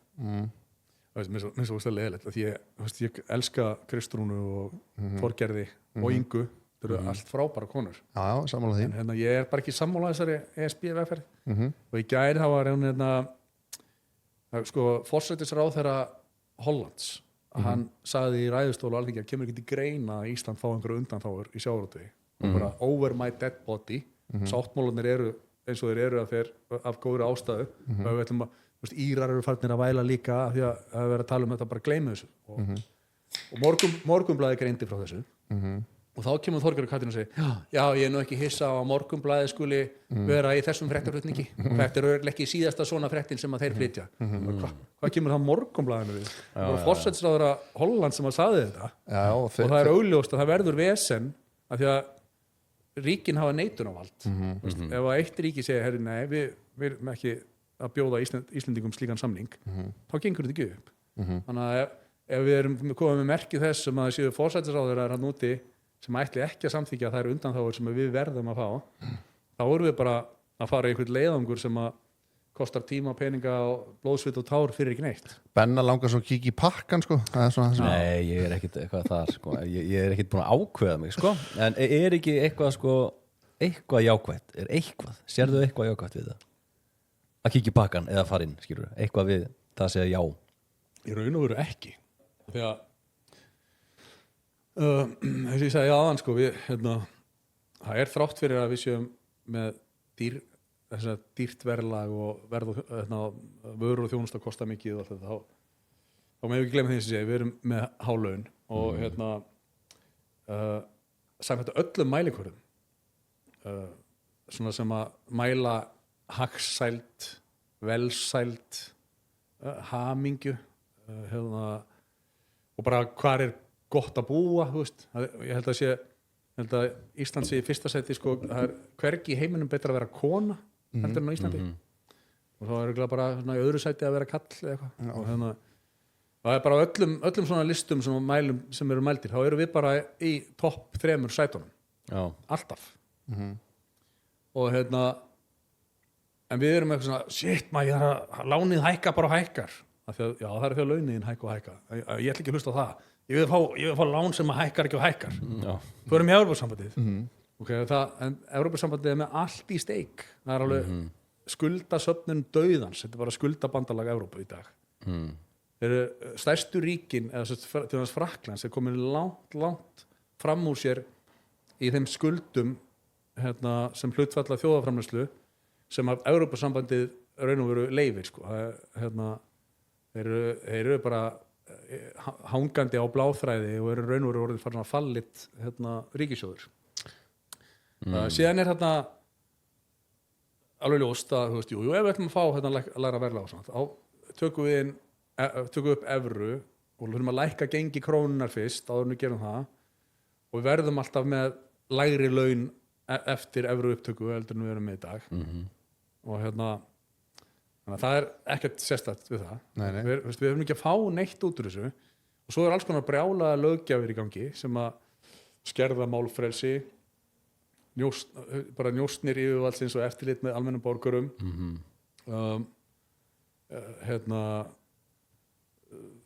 mér svo úrstæðlega leiðilegt því ég elska Kristrúnu og Þorgerði og Ingu það eru allt frábæra konur Já, sammála því en ég er bara ekki sammála þessari ESB-vegferð og í gær þá var sko forsætisráðherra Hollands hann sagði í ræðustólu Alþingi að kemur ekki til greina að Ísland fá einhverju undanþágur í sjávarútvegi bara over my dead body sáttmálarnir eru eins og þeir eru af góðri ástæðu og við ætlum að Írar eru farnir að væla líka því að það verður að tala um þetta bara gleyma þessu og Morgunblaðið greindi frá þessu og þá kemur Þorgerður Katrín og segir já, ég er nú ekki hissa á að Morgunblaðið skuli vera í þessum fréttaflutningi þetta er örugglega ekki síðasta svona fréttin sem að þeir flytja hvað kemur það Morgunblaðinu við það var forsætisráðherra Holland sem að sagði þetta og það er augljóst að það verður vesen af því að ríkin hafa neitunarvald ef að eitt ríki segir nei, við erum ekki að bjóða Íslendingum slíkan samning þá gengur þetta ekki upp þannig að ef við erum komið með merki þess sem að séu forsætisráðherrar hann úti sem ætli ekki að samþykja að það eru undanþágur sem við verðum að fá þá erum við bara að fara í einhvern leiðangur sem að kostar tíma, peninga og blóðsvit og tár fyrir ekki neitt Benna langar svo að kíkja í pakkan sko Nei, ég er ekkit eitthvað þar sko. ég er ekkit búin að ákveða mig sko. en er ekki eitthvað sko, eitthvað jákvætt, sérðu eitthvað jákvætt við það að kíkja í pakkan eða fara inn, skilur eitthvað við það að segja já Í raun og veru ekki því að þess að ég sagði aðan sko það er þrátt fyrir að við séum með dýrt verðlag og vörur og þjónusta kosta mikið og þá með ekki glemja því að við erum með hálaun og samkvæmt öllum mælikvörðum svona sem að mæla hagsæld, velsæld hamingju og bara hvar er gott að búa ég held að Ísland sé í fyrsta sæti sko, það er hvergi í heiminum betra að vera kona heldur en á Íslandi og þá er bara í öðru sæti að vera kall eitthvað og það er bara öllum svona listum sem eru mældir, þá eru við bara í topp 3 sætunum alltaf og en við erum eitthvað svona shit maður, lánið hækka bara hækkar það er því að launin hækka og hækka ég ætla ekki að hlusta á það ég vil fá lán sem hækkar ekki og hækkar þú erum í Evrópusambandið en Evrópusambandið er með allt í steik það er alveg skuldasöfnun dauðans, þetta er bara skuldabandalag Evrópu í dag þeir eru stærstu ríkin eða til þess Frakklands er komin langt fram úr sér í þeim skuldum sem hlutfalla þjóðarframleiðslu sem að Evrópusambandið raun og veru leyfir sko. þeir eru bara hangandi á bláþræði og eru raun og veru orðið farin að fallit ríkissjóður síðan er alveg ljóst að ef við ætlum að fá að læra verðlag og svona þá tökum við upp evru og við þurfum að lækka gengi krónunar fyrst áður en við gerum það og við verðum alltaf með lægri laun eftir evru upptöku heldur en við erum með í dag og þannig að það er ekkert sérstakt við það við höfum ekki að fá neitt út úr þessu og svo er alls konar brjálaða löggjafir í gangi sem að skerða málfrelsi bara njósnir yfirvaldsins og eftirlit með almennum borgurum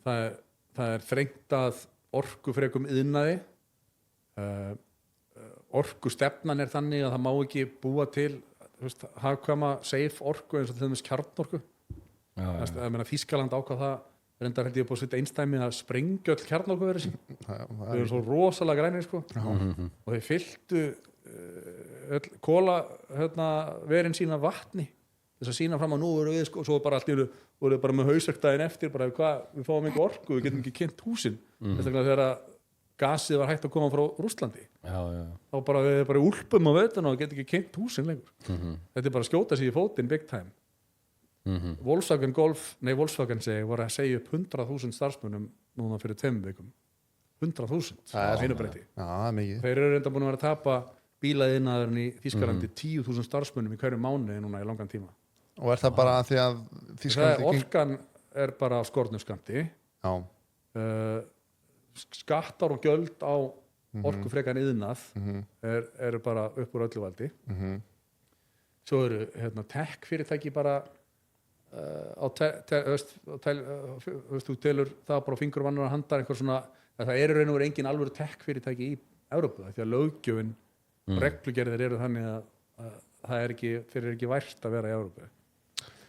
það er þrengt að orkufrekum iðnaði orkustefnan er þannig að það má ekki búa til hagkvæma safe orku eins og til dæmis kjarnorku Þýskaland ákvað það reyndar held ég búið að setja einstæmi að sprengja öll kjarnorkuverið sín þau eru svo rosalega grænir sko og þeir fylltu kóla verin sína vatni þess að sína fram að nú erum við sko, svo bara allt í einu voru bara með hausverkdaginn eftir bara við fáum ekki orku, við getum ekki kynnt húsin þess vegna þegar gasið var hægt að koma frá Rússlandi þá bara við bara úlpum á veituna og getum ekki kynnt húsin lengur þetta bara skjóta sig í fótinn big time Volkswagen voru að segja upp 100.000 starfsmönnum núna fyrir 2 vikum 100.000 einu breyti þeir eru reynda búin að vera að tapa bílaiðnaðurinn í Þýskalandi 10.000 starfsmönnum í hverju mánuði núna í langan tíma og er það bara því að Þýskalandi orkan er bara á skornum skammti skattar og gjöld á orkufrekan iðnað eru bara upp úr öllu valdi svo eru tech fyrirtæki bara þú telur það bara á fingur vannar að handar einhver svona það eru raun og veru engin alvöru tech fyrirtæki í Evrópu því að löggjöfin og reglugerðir eru þannig að það er ekki vært að vera í Evrópu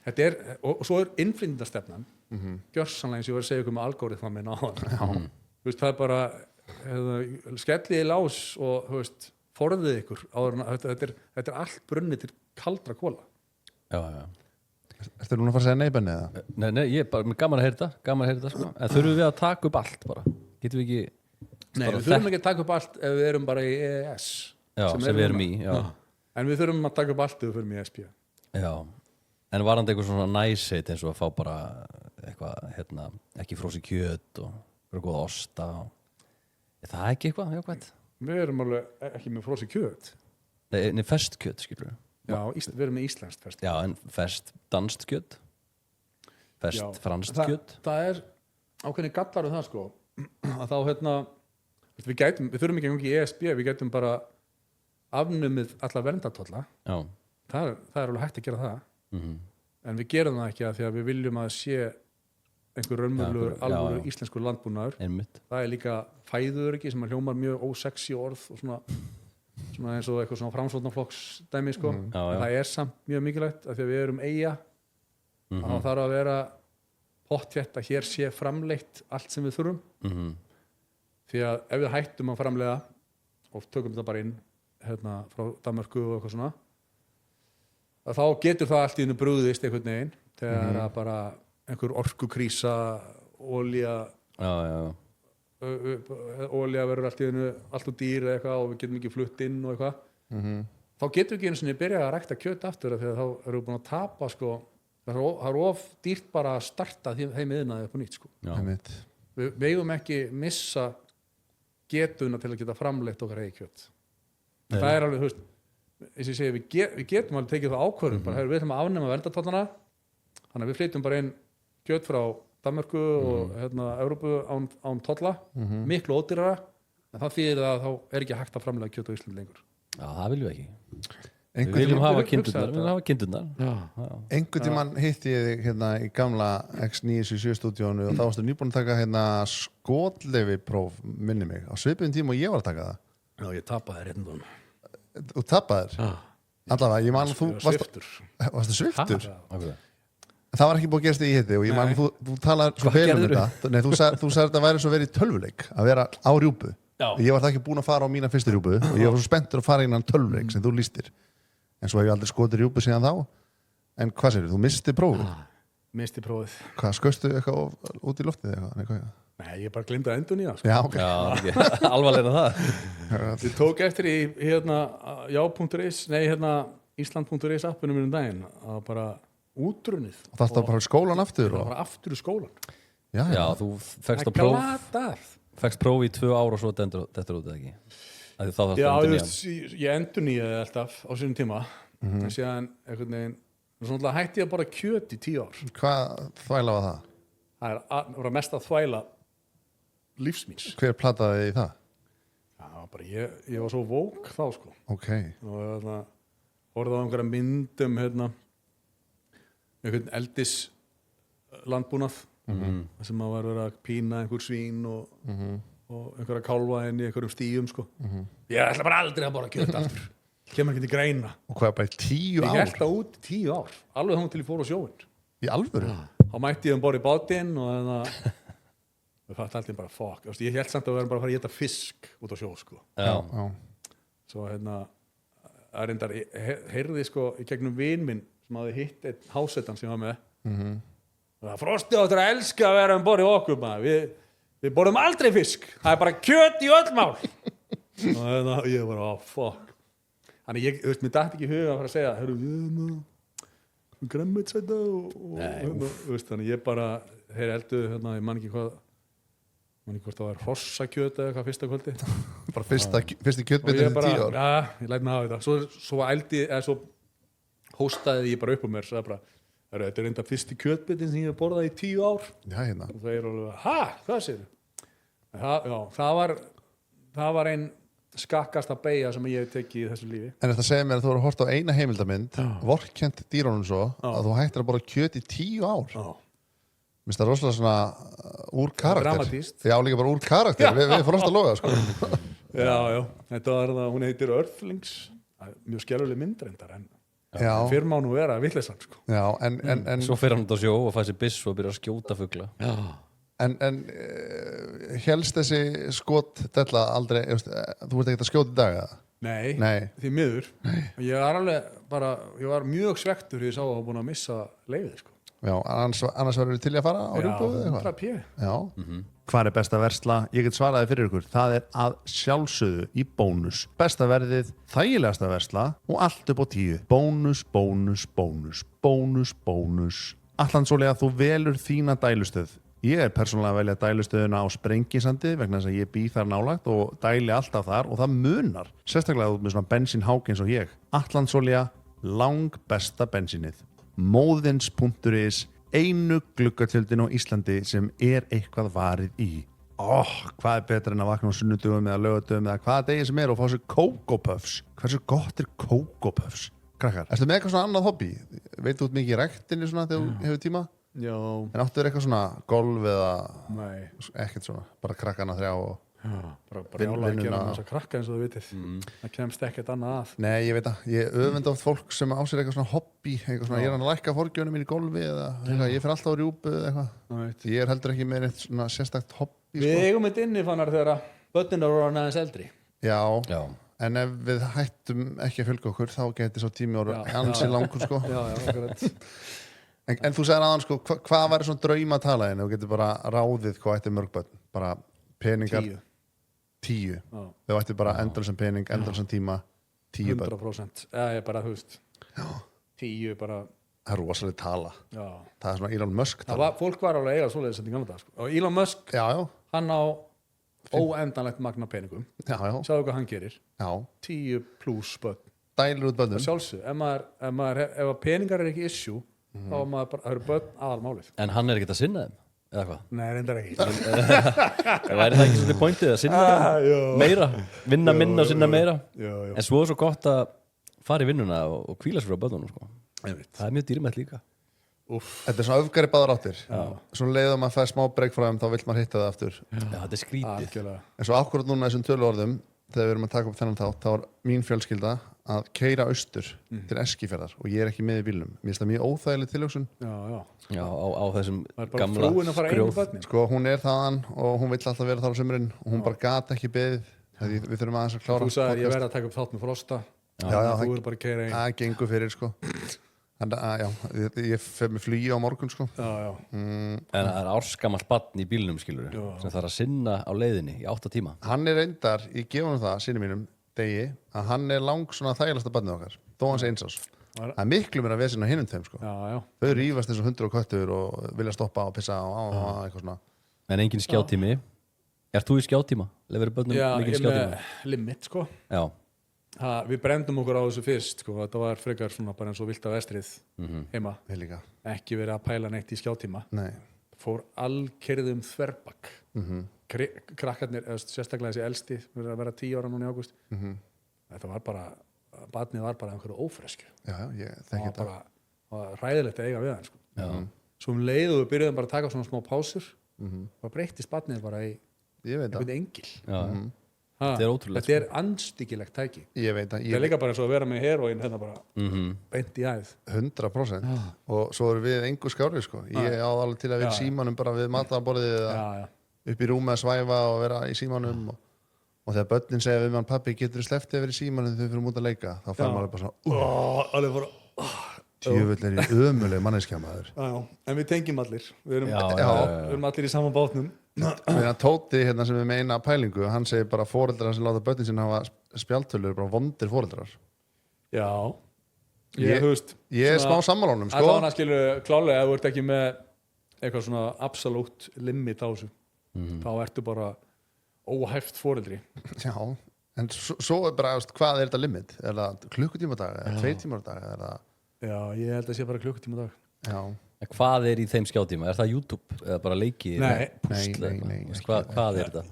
þetta og svo innflytjendastefnan gjörsamlega eins og ég var að segja ykkur með algoritma minn á það er bara skellið í lás og forðið ykkur þetta er allt brunnið til kaldra kóla Ertu núna að fara að segja neybenni eða? Nei, ég er bara gaman að heyra þetta sko. En þurfum við að taka upp allt bara? Getum við ekki Nei, við þurfum ekki að taka upp allt ef við erum bara í EES sem við erum í En við þurfum að taka upp allt ef við förum í ESB Já, en varandi eitthvað svona næseit eins og að fá bara eitthvað, ekki frósi kjöt og eitthvað góða osta Er það ekki eitthvað jákvæmt? Við erum alveg ekki með frósi kjöt Nei, ferskt kjöt, skilur við Já, við erum með íslenskt ferskt Já, en ferskt danskt kjöt ferskt franskt kjöt Það er ákveðni gallar það sko að þá við þurfum ekki í ESB við getum bara afnumið alla verndartolla það er alveg hægt að gera það en við gerum það ekki að því að við viljum að sé einhver raunverulegur alvöru íslenskur landbúnaður það er líka fæðuöryggi sem hljómar mjög ósexy orð og svona eins og eitthvað svona framsóknarflokks dæmi sko það er samt mjög mikilvægt að því að við erum eyja þá þarf að vera pottþétt að hér sé framleitt allt sem við þurfum því að ef við hættum að framleiða og tökum þetta bara inn frá Danmörku og eitthvað svona að þá getur það allt í einu brugðist einhvern veginn þegar að bara einhver orkukrísa olía verður allt í einu allt úr dýr eða eitthvað og við getum ekki flutt inn og eitthvað þá getum við ekki einu sinni byrjað að rækta kjöt aftur þegar þá erum við búin að tapa sko það er of dýrt bara að starta þeim iðnaði upp á nýtt sko við eigum ekki missa getuna til að geta framleitt okkar eigið kjöt það er alveg, eins og ég segi við getum alveg tekið það ákvörðum bara við ætlum að afnema verndartollana þannig að við flytjum bara inn kjöt frá Danmörku og Evrópu án tolla miklu ódýrara en það þýðir að þá er ekki hægt að framleiða kjöt á Íslandi lengur Já, það viljum við ekki Við viljum hafa kindurnar Einhvern tímann hitti ég þig í gamla X977 stúdíónu og þá varstu nýbúin að taka skotleyfipróf minni mig á svipuðum tíma og ég var að taka það Já, ég tapaði réttindum Þú tapaðir? Allavega, ég man að þú varstu sviftur? Það var ekki búið að gerast í hitti og ég man að þú talaði svo vel þetta Nei, þú sagði þetta væri svo verið í tölvuleik að vera á rjúpu ég var það ekki búin að fara á mína fyrstu rjúpu og ég var svo spenntur að fara innan tölvuleik sem þú lýstir en svo hef ég aldrei skotið rjúpu síðan þá en hvað segir þú misti prófið? Misti prófið Hvað, skaustu eitthvað út í loftið eitthvað? Nei, ég bara glemdi að endurnýja sko. Já, ok Alvarlega það Ég tók eftir í já.is Ísland.is appunum mínum daginn að bara útrunnið og það var bara skólan aftur og bara aftur í skólan Já, þú fekkst á próf Fekkst prófi í 2 ár og svo dettur út eða ekki Já, ég endurnýjaði alltaf á sínum tíma en síðan einhvern veginn svona hætti ég að bara kjöt í 10 ár Hvað þvæla var það? Það var mest að þvæla lífsmíns Hver plataði í það? Já, bara ég var svo vók þá sko Ok og horfði á einhverja myndum einhvern eldis landbúnað sem að var að pína einhver svín og einhverja kálfa inn í einhverjum stíum sko ég ætla bara aldrei að borða kjöt aftur kemur ekki til greina og hvað bara í 10 ár? Ég held það út 10 ár alveg þá til ég fór á sjóinn Í alvöru? Þá mætti ég borða í bátinn og við fætti alltaf bara fuck ég held samt að við erum bara að fara að geta fisk út á sjó sko Já svo að reyndar, ég heyrði sko í gegnum vin minn sem hafði hitt einn hásetan sem ég var með það Frosti áttur að elska að vera borð í okkur maður. Við borðum aldrei fisk, það er bara kjöt í öll mál og ég bara, fuck þannig ég, þú veist, mér dætti ekki í huga að fara að segja hörru, gremmitsæta og veist, þannig ég bara þeir eldu, ég man ekki hvort það var hrossakjöt eða eitthvað fyrsta kvöldi bara fyrsti kjötbitið í 10 ár ja, ég læt mig hafa þetta svo hóstaði ég bara upp á mér sagði bara, þetta er enda fyrsti kjötbitin sem ég hef borðað í 10 ár já, hérna. og það er alveg, hvað sér það var ein skakkasta beygja sem ég hef tekið í þessu lífi En þetta segir mér að þú voru að horta á eina heimildamynd vorkennt dýrónum svo að þú hættir að borða kjöt í 10 ár Mér finnst það rosalega svona úr karakter dramatískt. Já, líka bara úr karakter, við fórum að loga sko. Já, þetta var það, hún heitir Earthlings mjög skelluleg myndrendar en fyrr má nú vera vitleysan sko. Já, en Svo fer hann út á sjó og fæði sér byss og byrja að skjóta fugla En helst þessi skot della aldrei, þú ert ekkert að skjóta í dag eða? Nei, því miður ég var mjög svektur því ég sá að hafa búin að missa leiðið sko. Já, annars verður til að fara á rjúbóðu eða eitthvað? Já, Hvar er besta versla? Ég get svaraði fyrir ykkur. Það er að sjálfsögðu í Bónus. Besta verðið, þægilegasta versla og allt upp á 10. Bónus, bónus, bónus, bónus, bónus. Allandsólega þú velur þína dælustöð. Ég er persónulega að velja dælustöðuna á Sprengisandi vegna þess að ég bý þar nálægt og dæli alltaf þar og það munar. Sérstaklega út með svona bensínhák eins og ég. Allandsólega lang besta bensínið. Móðins.is einu gluggatjöldin á Íslandi sem er eitthvað varið í. Hvað er betra en að vakna á sunnudögum eða laugardögum eða hvaða degi sem er og fá sér Coco Puffs. Hversu gott er Coco Puffs? Krakkar, ertu með eitthvað svona annað hobby? Veit þú út mikið í ræktinni svona þegar þú hefur tíma? Já. En áttu þér eitthvað svona golf eða Nei. Ekkert svona, bara krakkana 3 og bara jála að gera þess að krakka eins og þú vitið það kemst ekkert annað að Nei, ég veit að, ég öfunda oft fólk sem á sér eitthvað svona hobby, eitthvað svona, ég er að lækka forgjónum mín í golfi eða ég fer alltaf á rjúpu eða eitthvað, ég er heldur ekki með eitt svona sérstakt hobby Við eigum eitt inni fannar þegar börnin eru orðin aðeins eldri Já, en ef við hættum ekki að fylgja okkur þá geti svo tími orðið ansi langur sko En þú segir aðan sko, hvað væri svona draumatala en þú getur bara ráðið hvað ætti mörg börn, bara peningar 10 þau ætti bara endalsan pening, endalsan tíma 10 börn 100% ég bara, þú veist 10 bara það er rosalega tala það er svona Elon Musk tala fólk var alveg eiga svoleiðis í gamla daga sko. og Elon Musk, hann á óendanlegt magna peningum sjáðu hvað hann gerir 10 plus börn dælir út börnum sjálfsög, ef peningar er ekki issue þá eru börn aðalmálið En hann er ekkert að sinna þeim eða hvað? Nei, reyndar ekki Væri það ekki svolítið pointið að sinna meira, vinna minna og sinna meira en svo er svo gott að fara í vinnuna og hvíla sér á börnunum sko. Það er mjög dýrmætt líka Þetta er svona öfgari báðar áttir svona leiðum að það er smá breyk frá þeim þá vill maður hitta það aftur þetta er skrítið En svo akkurat núna þessum töluorðum þegar við erum að taka upp þennan þátt þá er mín fjölskylda að keyra austur til Eskifjarðar og ég er ekki með í bílnum mér finnst það mjög óþægileg tilhugsun á þessum gamla skrjóð sko hún er þaðan og hún vill alltaf vera þar á sumrin og hún bara gata ekki beðið við þurfum aðeins að klára Þú sagði ég verði að taka upp þátt með Frosta þú er bara að keyra einn það gengur fyrir sko ég fer með flugi á morgun sko En það er ársgamalt barn í bílnum skilur sem þarf að sinna á leiðinni í 8 tíma Hann er reyndar, ég gefa hann það sinni mínum degi, að hann er lang svona þægilegsta barnið okkar, þó hans einsás það er miklu mér að vesina hinum þeim sko þau rífast eins og hundur og köttur og vilja stoppa og pissa og eitthvað svona En engin skjátími Ert þú í skjátíma? Lefur börnum mikil skjátíma? Limit sko Já Við brendum okkur á þessu fyrst sko. Þetta var frekar svona bara eins og vilda vestrið heima ekki verið að pæla neitt í skjátíma fór alkerðum þverbak krakkarnir, sérstaklega þessi elsti verið að vera 10 ára núna í ágúst þetta var bara barnið var bara einhverju ófresku það var ræðilegt að eiga við hann sko. Svo leið og við byrjuðum bara að taka svona smá pásur og breyttist barnið bara í einhvern engil Þetta er anstíkilegt tæki Ég veit að Það er líka bara eins og að vera með heroín hérna bara beint í æð 100% og svo erum við engu skári sko. Ég á alveg til að vera í símanum bara við matarborðið eða upp í rúmi að svæfa og vera í símanum og þegar börnin segja við mann pappi getur þú sleppt yfir í símanum þegar þau fyrir út að leika þá fær maður bara svona alveg bara tjöfull er ég ömuleg manneskja maður. en við tengjum allir við erum, Já. við erum allir í saman bátnum Meina Tóti hérna sem er með eina pælingu hann segir bara foreldrar sem láta börnin sinna hafa spjaldtölur bara vondir foreldrar. já Ég- þú veist Ég er smá sammálónum sko. allavega skilur klálega að þú ert ekki með eitthvað svona absolutt limit á þessu þá ertu bara óhæft foreldri Já, en svo er bara veist, hvað er þetta limit? Er það klukkutíma á dag eða 2 tímar á dag? Er það... já, ég held að sé bara klukkutíma á dag Já, En hvað er í þeim skjátíma? Er það YouTube eða bara leiki? Nei. Nei. Hvað er þetta?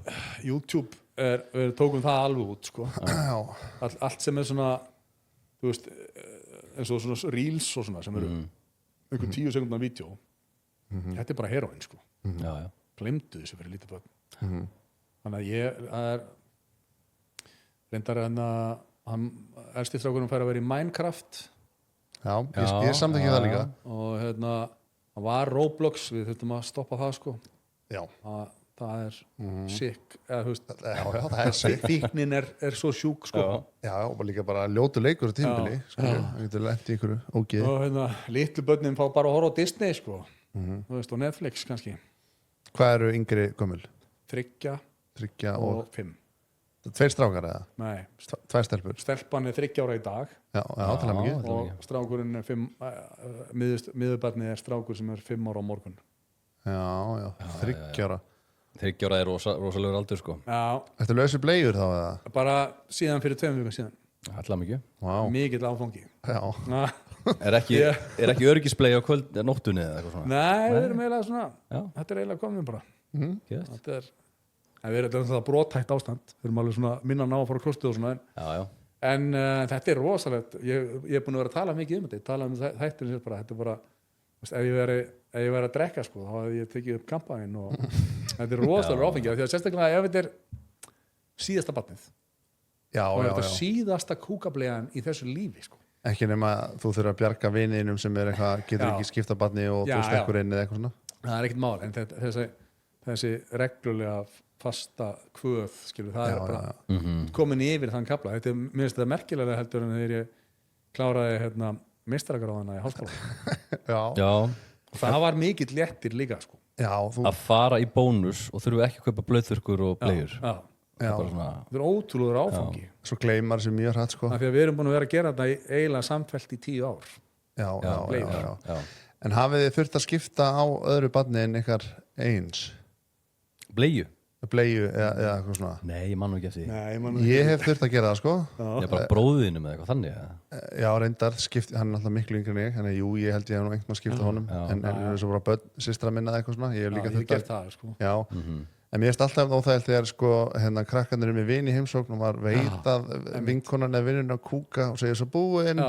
YouTube við tókum það alveg út sko. já, allt sem er svona þú veist eins og svona reels og svona sem eru einhver 10 sekundar vídeo þetta er bara heroin sko. Já, já. glemdu þessu fyrir lítið börn þannig að ég er reyndar en að hann elsti strákurum fær að vera í Minecraft já, ég samþekki það líka. og hérna hann var Roblox, við þurftum að stoppa það sko Já, það er sick eða þú veist já, það er sick. fíknin er svo sjúk sko Já, og bara líka bara ljótu leikur á tímbili, það getur lent í ykkur ógeð. og hérna litlu börnin fá bara að horfa á Disney sko þú veist, og Netflix kannski Hvað eru yngri gömul? 3 3 og og 5 2 strákar eða? nei, 2 stelpur? stelpan er 3 ára í dag Já, til að mikið. og strákurinn er 5 miðurbarnið er strákur sem er 5 ára á morgun Já, 3 ára. 30 ára er rosalegur aldur sko. já, Ertu lausu bleiur þá eða? bara síðan fyrir 2 vikum síðan Alltaf mikið. Vá, mikill áfangi já. Er ekki örgisblei á nóttunni eða eitthvað svona? nei, við erum eiginlega svona Já. þetta er eiginlega komið bara Geðveikt. þetta er við erum það brothætt ástand við erum alveg svona minna ná að fara klostið og svona Já. en þetta er rosalegt ég er búin að vera að tala mikið um þetta ég tala um þættin sér bara þetta er bara veist, ef ég væri að drekka sko þá hefði ég tekið upp kampæn og þetta er rosalega áfengi því að sérstaklega ef þetta er síðasta barnið Já, og já, þetta já. er síðasta kúkablegan í þessu lífi sko Ekki nema að þú þurfa að bjarga viniðinum sem er eitthvað, getur Já. ekki skipta barni og Já, þú stekkur inn eða eitthvað svona. það er ekkert mál en þessi reglulega fasta kvöð skilur, það er bara komin yfir þann kapla þetta er, mér finnst þetta merkilega heldur en þegar ég kláraði hérna meistaragráðana í háskóla Já. það var mikill léttir líka sko Já, þú... Að fara í bónus og þurfu ekki að kaupa blöðþurkur og bleiur. já. Það er bara svona... þetta er ótrúður áfangi Svo gleymar sem mjög hrætt, sko. af því að við erum búin að vera að gera þetta eiginlega samfellt í 10 ár Já. Já. En hafið þið þurft að skipta á öðru barni en ykkar eins? Bleiu? Bleiu eða eitthvað svona? Nei, ég man nú ekki eftir því. Nei, Ég hef þurft að gera það, sko. Ég er bara bróðinum eða eitthvað þannig. eða? Já, reyndar, hann er alltaf miklu yngri en ég, þannig að jú, ég held ég hef nú einhvern að skipta honum, en svo bara börn, systra minna eða eitthvað svona, ég hef líka ég hef þurft gert það sko Já, en mér finnst alltaf óþægilt þegar sko, hérna krakkarnir er með vin í heimsókn og maður veit að vinkonan er vinnun að kúka og segja svo búinn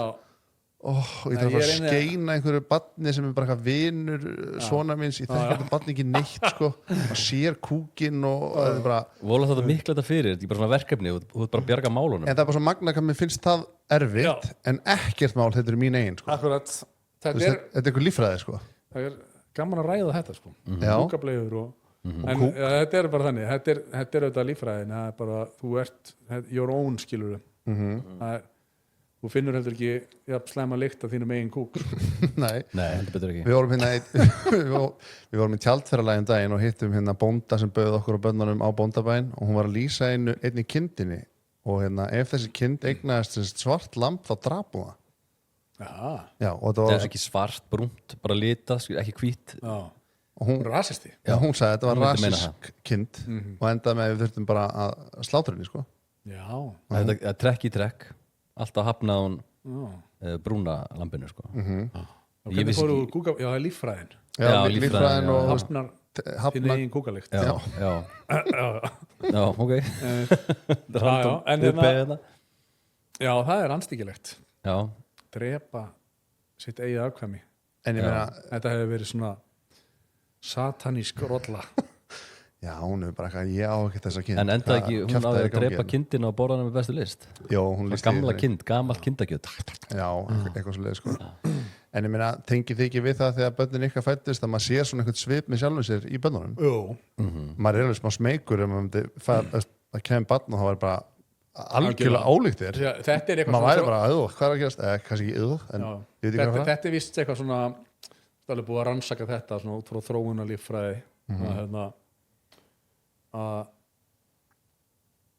og ég þarf að skeina einhverju barni sem er bara eitthvað vinur svona minns, ég þekki þetta barni ekki neitt sko, og sér kúkin og það er bara Vola þetta miklu þetta fyrir, þetta er bara svona verkefni þú ert bara að bjarga málunum. en það er bara svo magna hvað mér finnst það erfitt en ekkert mál, þetta er mín eigin sko. akkurat, Þetta er einhver líffræði sko. það er gaman að ræða þetta sko Já. kúkableiður og en þetta er bara þannig þetta er auðvitað líffræðin það er bara, þú ert your own skilur þú finnur heldur ekki slæma lykt af þínum eigin kúk Nei, heldur betur ekki. við vorum hérna við vorum í tjaldferðalagi daginn og hittum hérna bónda sem bauð okkur á bönnunum á bóndabæinn og hún var að lýsa einni kindinni og hérna ef þessi kind eignaðist svart lamb þá drap hún það Já, og þetta Það var er ekki svart, brúnt, bara litað, ekki hvít. og hún rasisti hún sagði að þetta var Hún myndi meina rasísk kind og endaði með að við þurftum bara að slátra henni sko. já, Þetta er trekk í trekk, alltaf hafnað hún brúna lambinu sko. hvernig vissi fóru ekki- kúka já, það er líffræðin Já, líffræðin, líffræðin já. og hafnar þín hafna eigin kúkalikt Já, ok. já, en Hérna. já, það er anstíkilegt Já, drepa sitt eigið afkvæmi en ég meina, þetta hefur verið svona satanísk rolla já hún er bara eitthvað ég á ekki þessa kind en endaði ekki, Hvað hún kjaftaði náði er í að drepa gangi kindina og borða hana með bestu list. Jó, hún lýsti Gamla því. kind, gamalt kindakjöt. Já, eitthvað svo leið sko. En ég meina, tengið þið ekki við það þegar börnin ykkar fættist að maður sér svona einhvern svip með sjálfum sér í börnunum jú, maður er alveg smá smeykur ef maður myndi það kemur barn og það væri bara algjörlega ólíkt þér Þetta er eitthvað maður væri bara, hvað er að gerast, kannski ekki en ég veit ekki hvað þetta er vist eitthvað svona það er búið að rannsaka þetta svona út frá þróunarlíffræði að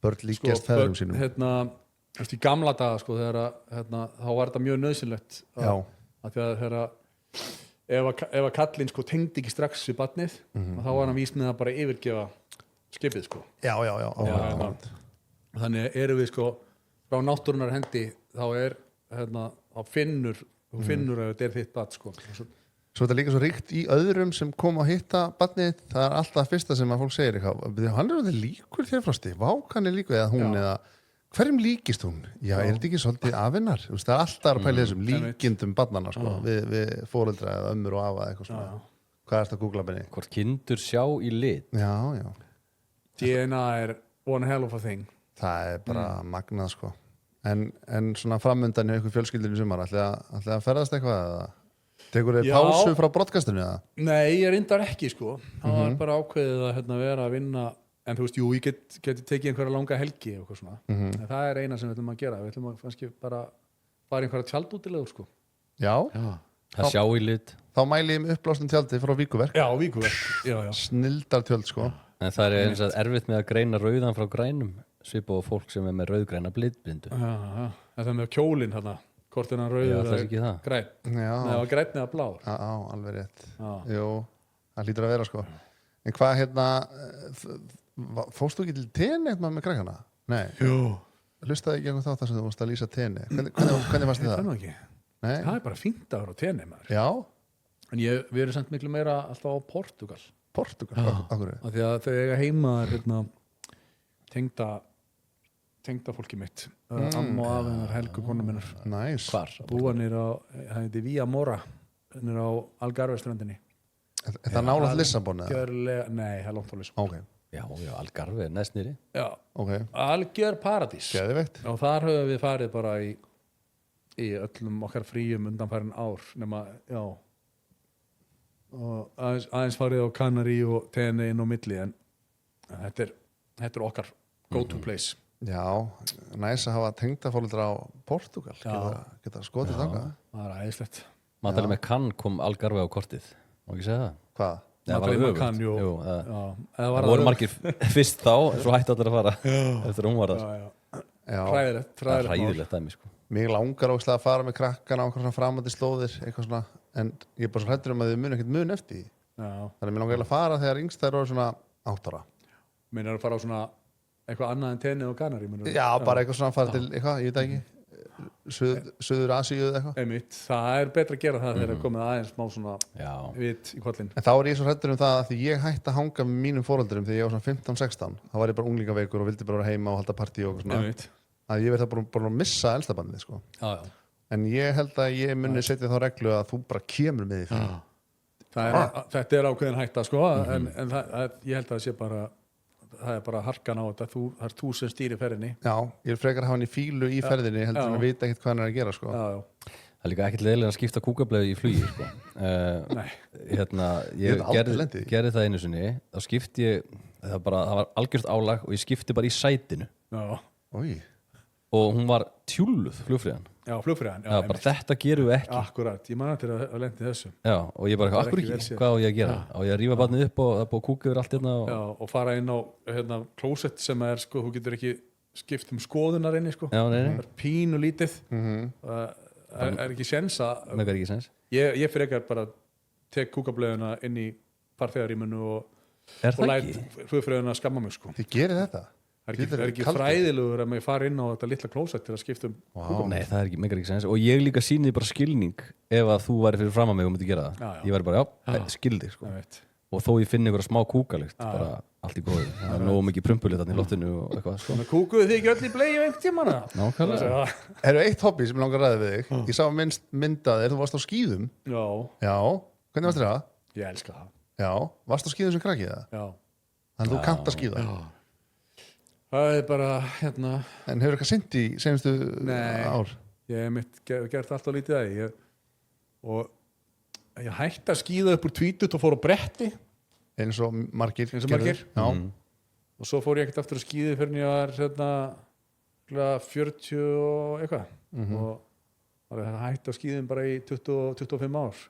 börn líkjast feðrum sínum í gamla daga sko, þegar þá var þetta mjög nöðsynlegt að þegar ef að kallinn sko, tengdi ekki strax við barnið þá var hann vís með að bara yfirgefa skipið sko. já. Þannig erum við sko frá náttúrunar hendi þá þá finnur að þetta er þitt barn sko. Svo þetta er líka svo ríkt í öðrum sem kom að hitta barnið, það er alltaf fyrsta sem að fólk segir eitthvað, hann er líkur þér Frosti, hann er líkur eða hún eða hverjum líkist hún? Já, er þetta ekki svolítið afinnar? Það er alltaf að pæla þessum líkindum barnana sko, við foreldra eða ömmur og afa eitthvað svona. Hvað er þetta að googla benni? Hvort kindur sjá í lit? Já. DNA er one hell of a thing. Það er bara magnað sko. En svona framöndan í eitthvað fjölskyldinu sumar, ætli að ferðast eitthvað eða? Tekur þið pásu frá broadcastinu eða? Nei, ég reyndar ekki sko. Það var bara ákveðið að vera að vinna. En þú veist, jú, ég geti tekið einhverja langa helgi og eitthvað svona. En það er eina sem við ætlum að gera. Við ætlum að kannski bara fara einhverja tjaldútilegur sko. Já. Það sjá í lit. Þá mæli ég með uppblástum tjaldi frá Víkuverk. Já, Víkuverk. Já. Snildartjöld sko. En það er eins og erfitt með að greina rauðan frá grænum. Svipað á fólk sem er með rauðgræna blindblindu. Já. Það er með kjólinn þarna. Hvort er hann rauður eða græn? Nei, það var grænn eða blár. Já, alveg rétt. Jú, það hlýtur að vera sko. En hvað fórstu ekki til tenni eitthvað með krakkana? Nei. Jú. Hlustaði ekki eitthvað þátt sem þú vorst að lýsa tenni? Hvernig fannst þið það? Ekki. Nei. Það er bara fínt að vera á tenni maður. Já. En við erum samt miklu meira alltaf á Portugal. Portugal? Akkur? Af því að þau eiga heima tengda fólki mitt. Amma og afinnar Helgu konu minnar. Næs. Hvar? Búa nýr á, það heiti Vía Mora, nýr á Algarve-ströndinni. Það nálægt Lissabon eða? Nei, það er langt á Lissabon. Ok. Já, Algarve er næst nýri. Já, okay. Algjör paradís. Geðveikt. Og þar höfum við farið bara í öllum okkar fríum undanfærin ár nema, já og aðeins farið á Kanari og Tenni inn á milli en þetta er okkar go-to place. Já, næs að hafa tengdaforeldra á Portugal. Geta skotið þangað. Það er æðislegt. Matalega með kann kom Algarve á kortið. Má ekki segja það? Hvað? Það var kann, jú. Það voru margir fyrst þá, svo hætti allir að fara eftir að hún var það. Hræðilegt. Það er hræðilegt dæmi, sko. Mér langar ógeðslega að fara með krakkana á svona framandi slóðir, eitthvað svona, en ég er bara svo hræddur að þið muni ekkert mun eftir því. Þannig að mér langar að fara þegar yngst þær eru svona 8 ára. Mér er að fara á svona eitthvað annað en Tenni og Kanari. Já, bara eitthvað svona að fara til eitthvað, ég veit ekki. Suður Asíu eða eitthvað. Einmitt, það er betra að gera það þegar komið aðeins smá svona vit í kollin. En þá er ég svo hræddur það að því ég hætti að hanga með mínum foreldurum þegar ég var svona 15-16 þá var ég bara unglingaveikur og vildi bara vera heima og halda partí og svona. Einmitt. Að ég verði bara að missa eldstabandið sko. En ég held að ég muni setja þá reglu að þú bara kemur með því. Þetta er ákveðin hætta sko en ég held að það sé bara það er bara harkan á þetta, það er þú sem stýrir ferðinni. Já, ég er frekar að hafa hann í fílu í ferðinni heldur en að vita ekkert hvað hann er að gera sko. Það er líka ekkert leiðilega að skipta kúkablöðu í flugi sko. Ég gerði það einu sinni, þá skipti ég það var algjört álag og ég skipti bara í sætinu. Og hún var tjúluð flugfríðan. Já, flugfríðan. Bara þetta gerum við ekki. Akkurat, ég man eftir að lendi þessu. Já, og ég bara, akkur ekki, hvað á ég að gera? Á ég að rífa barnið upp og það er búið að kúka yfir allt hérna. Já, og fara inn á klósett sem er, sko, þú getur ekki skipt skoðunar inni, sko. Já, nei. Það er pínu lítið. Er ekki séns að... Það er ekki séns. Ég frekar bara tek kúkablöðuna inn í farþegaríminu og læt flugfríðuna skamma mig, sko. Þið gerir þetta? Það er ekki fræðilegur að maður fara inn á þetta litla klósett til að skipta Nei, það er ekki sens. Og ég líka sýnið bara skilning ef að þú væri fyrir fram að mig og myndi gera það. Ég væri bara, skildi sko. Og þó ég finn einhverja smá kúkalikt bara allt í góðu. Það er nógu mikið prumpulið þarna í loftinu og eitthvað sko. Kúkuðu þið ekki öll í bleiu einhvern tímann? Nákvæmlega. Eru eitt hobby sem ég langar að ræða við þig? Ég sá myndað þú varst á skíðum. Já. Hvernig varst þér það? Ég elska það. Já. Varst á skíðum sem krakki það? Já. Þannig þú kannt að skíða? Já. Það er bara, En hefur eitthvað synt í senustu ár? Ég hef gert alltaf lítið að og ég hætti að skíða upp úr tvítut og fór á bretti. Eins og margir. Já. og svo fór ég ekkert aftur að skíði fyrir ég var hérna 40 og eitthvað og var hægt á skíðum bara í 20-25 ár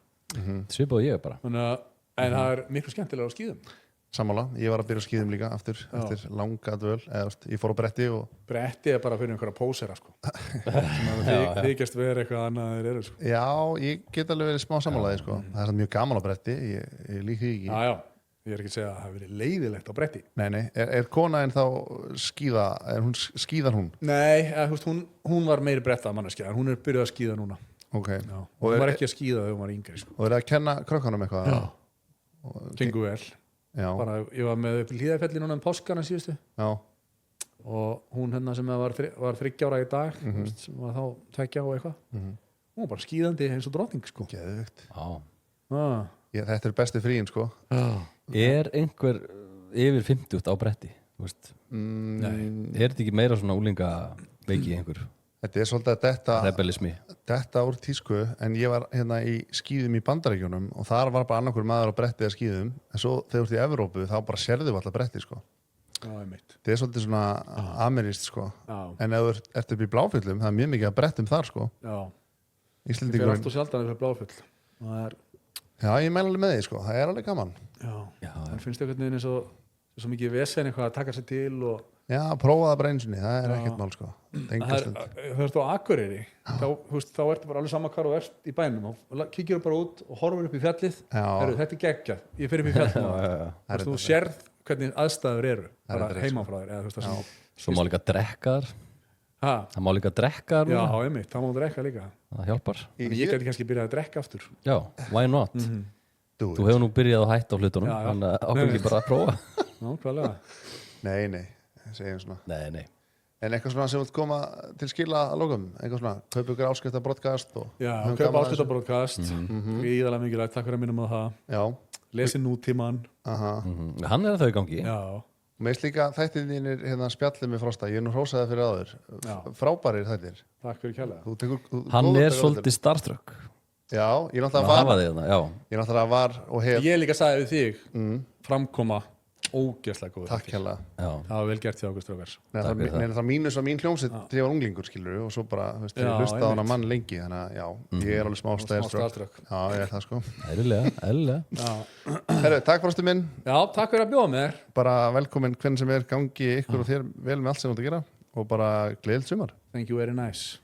Svipað og ég bara þannig að en það er miklu skemmtilega á skíðum Sammála, ég var að byrja að skíðum líka aftur eftir langa dvöl, eða ég fór á bretti og bretti er bara fyrir einhverja pósera sko. sem þykjast vera eitthvað annað þeir eru sko. já, ég get alveg verið smá sammálaði sko. það er samt mjög gaman á bretti, ég lík því ekki já, ég er ekki að segja að það hafi verið leiðilegt á bretti Nei, er kona en þá skíðar hún? nei, hún var meiri bretta manneskja en hún er byrjuð að skíða núna Okay. hún var ekki að skíða þegar hún var yngri sko. Og er að kenna krökkunum eitthvað? Já, gengur vel bara, ég var með upp í Hlíðarfelli núna páskana síðustu Já. og hún hérna sem var 30 ára í dag sem var þá 2 og eitthvað hún var bara skíðandi eins og drottning sko. Geðvögt Þetta er besti fríin sko. Er einhver yfir 50 á bretti? Er þetta ekki meira svona úlinga veiki einhver? Þetta er svolítið að Rebelismi detta úr tísku en ég var hérna í skíðum í Bandaríkjunum og þar var bara annarkur maður á bretti að skíðum en svo þegar þú ert í Evrópu þá bara sérðu við alltaf bretti sko. Þetta er svolítið svona ameríst sko. En ef þú ert upp í Bláfjöllum það er mjög mikið að brettum þar sko. Ég fyrir allt og sjaldan fyrir Bláfjöll Já, ég mæla alveg með því sko. Það er alveg gaman en finnst þið einhvern veginn svo mikið vesen eitthvað að taka sér til og Já, prófa það bara einu sinni, það er ekkert mál sko. Það er á Akureyri þá ertu bara alveg sama hvar og ert í bænum og kíkir bara út og horfir upp í fjallið þetta er geggjað, ég fyrir upp í fjallið þú sérð hvernig aðstæður eru bara heiman frá þér Svo má líka drekka þar Það má líka drekka þar Já, einmitt, það má drekka líka Það hjálpar Ég gæti kannski byrjað að drekka aftur Já, why not? Þú hefur nú byrjað að hætta á hlutunum þannig að ákveð ekki bara að prófa Nákvæmlega Nei, segjum svona Nei En eitthvað svona sem vilt koma til skila að lókum eitthvað svona, kaupa ykkur áskriftabroadcast Já, kaupa áskriftabroadcast Íðalega mikilvægt, takk fyrir að minnum á það Já Lesi nútíman Hann er það í gangi Já Mér líka þættir þínir hérna spjallið með Frosta ég er nú hrósaði fyrir áður frábærir þættir Takk fyrir kærlega Hann er svolítið starstruck Já, ég náttúrulega var og hef Ég líka sagði við þig framkoma ógeðslega góður Takk hérlega Það var vel gert hjá okkur strákar Það mínus að mín hljómsveit þegar ég var unglingur skilur og svo bara, ég hlusta á hana mann lengi þannig að já, ég er alveg smá starstruck Já, ég er það sko Eðlilega Herru, takk Frosti minn Já, takk fyrir að bjóða mér Bara velkomin hvernig sem er gangi ykkur og þér vel með allt sem þú ert að gera og bara gleðilt sumar Thank you very nice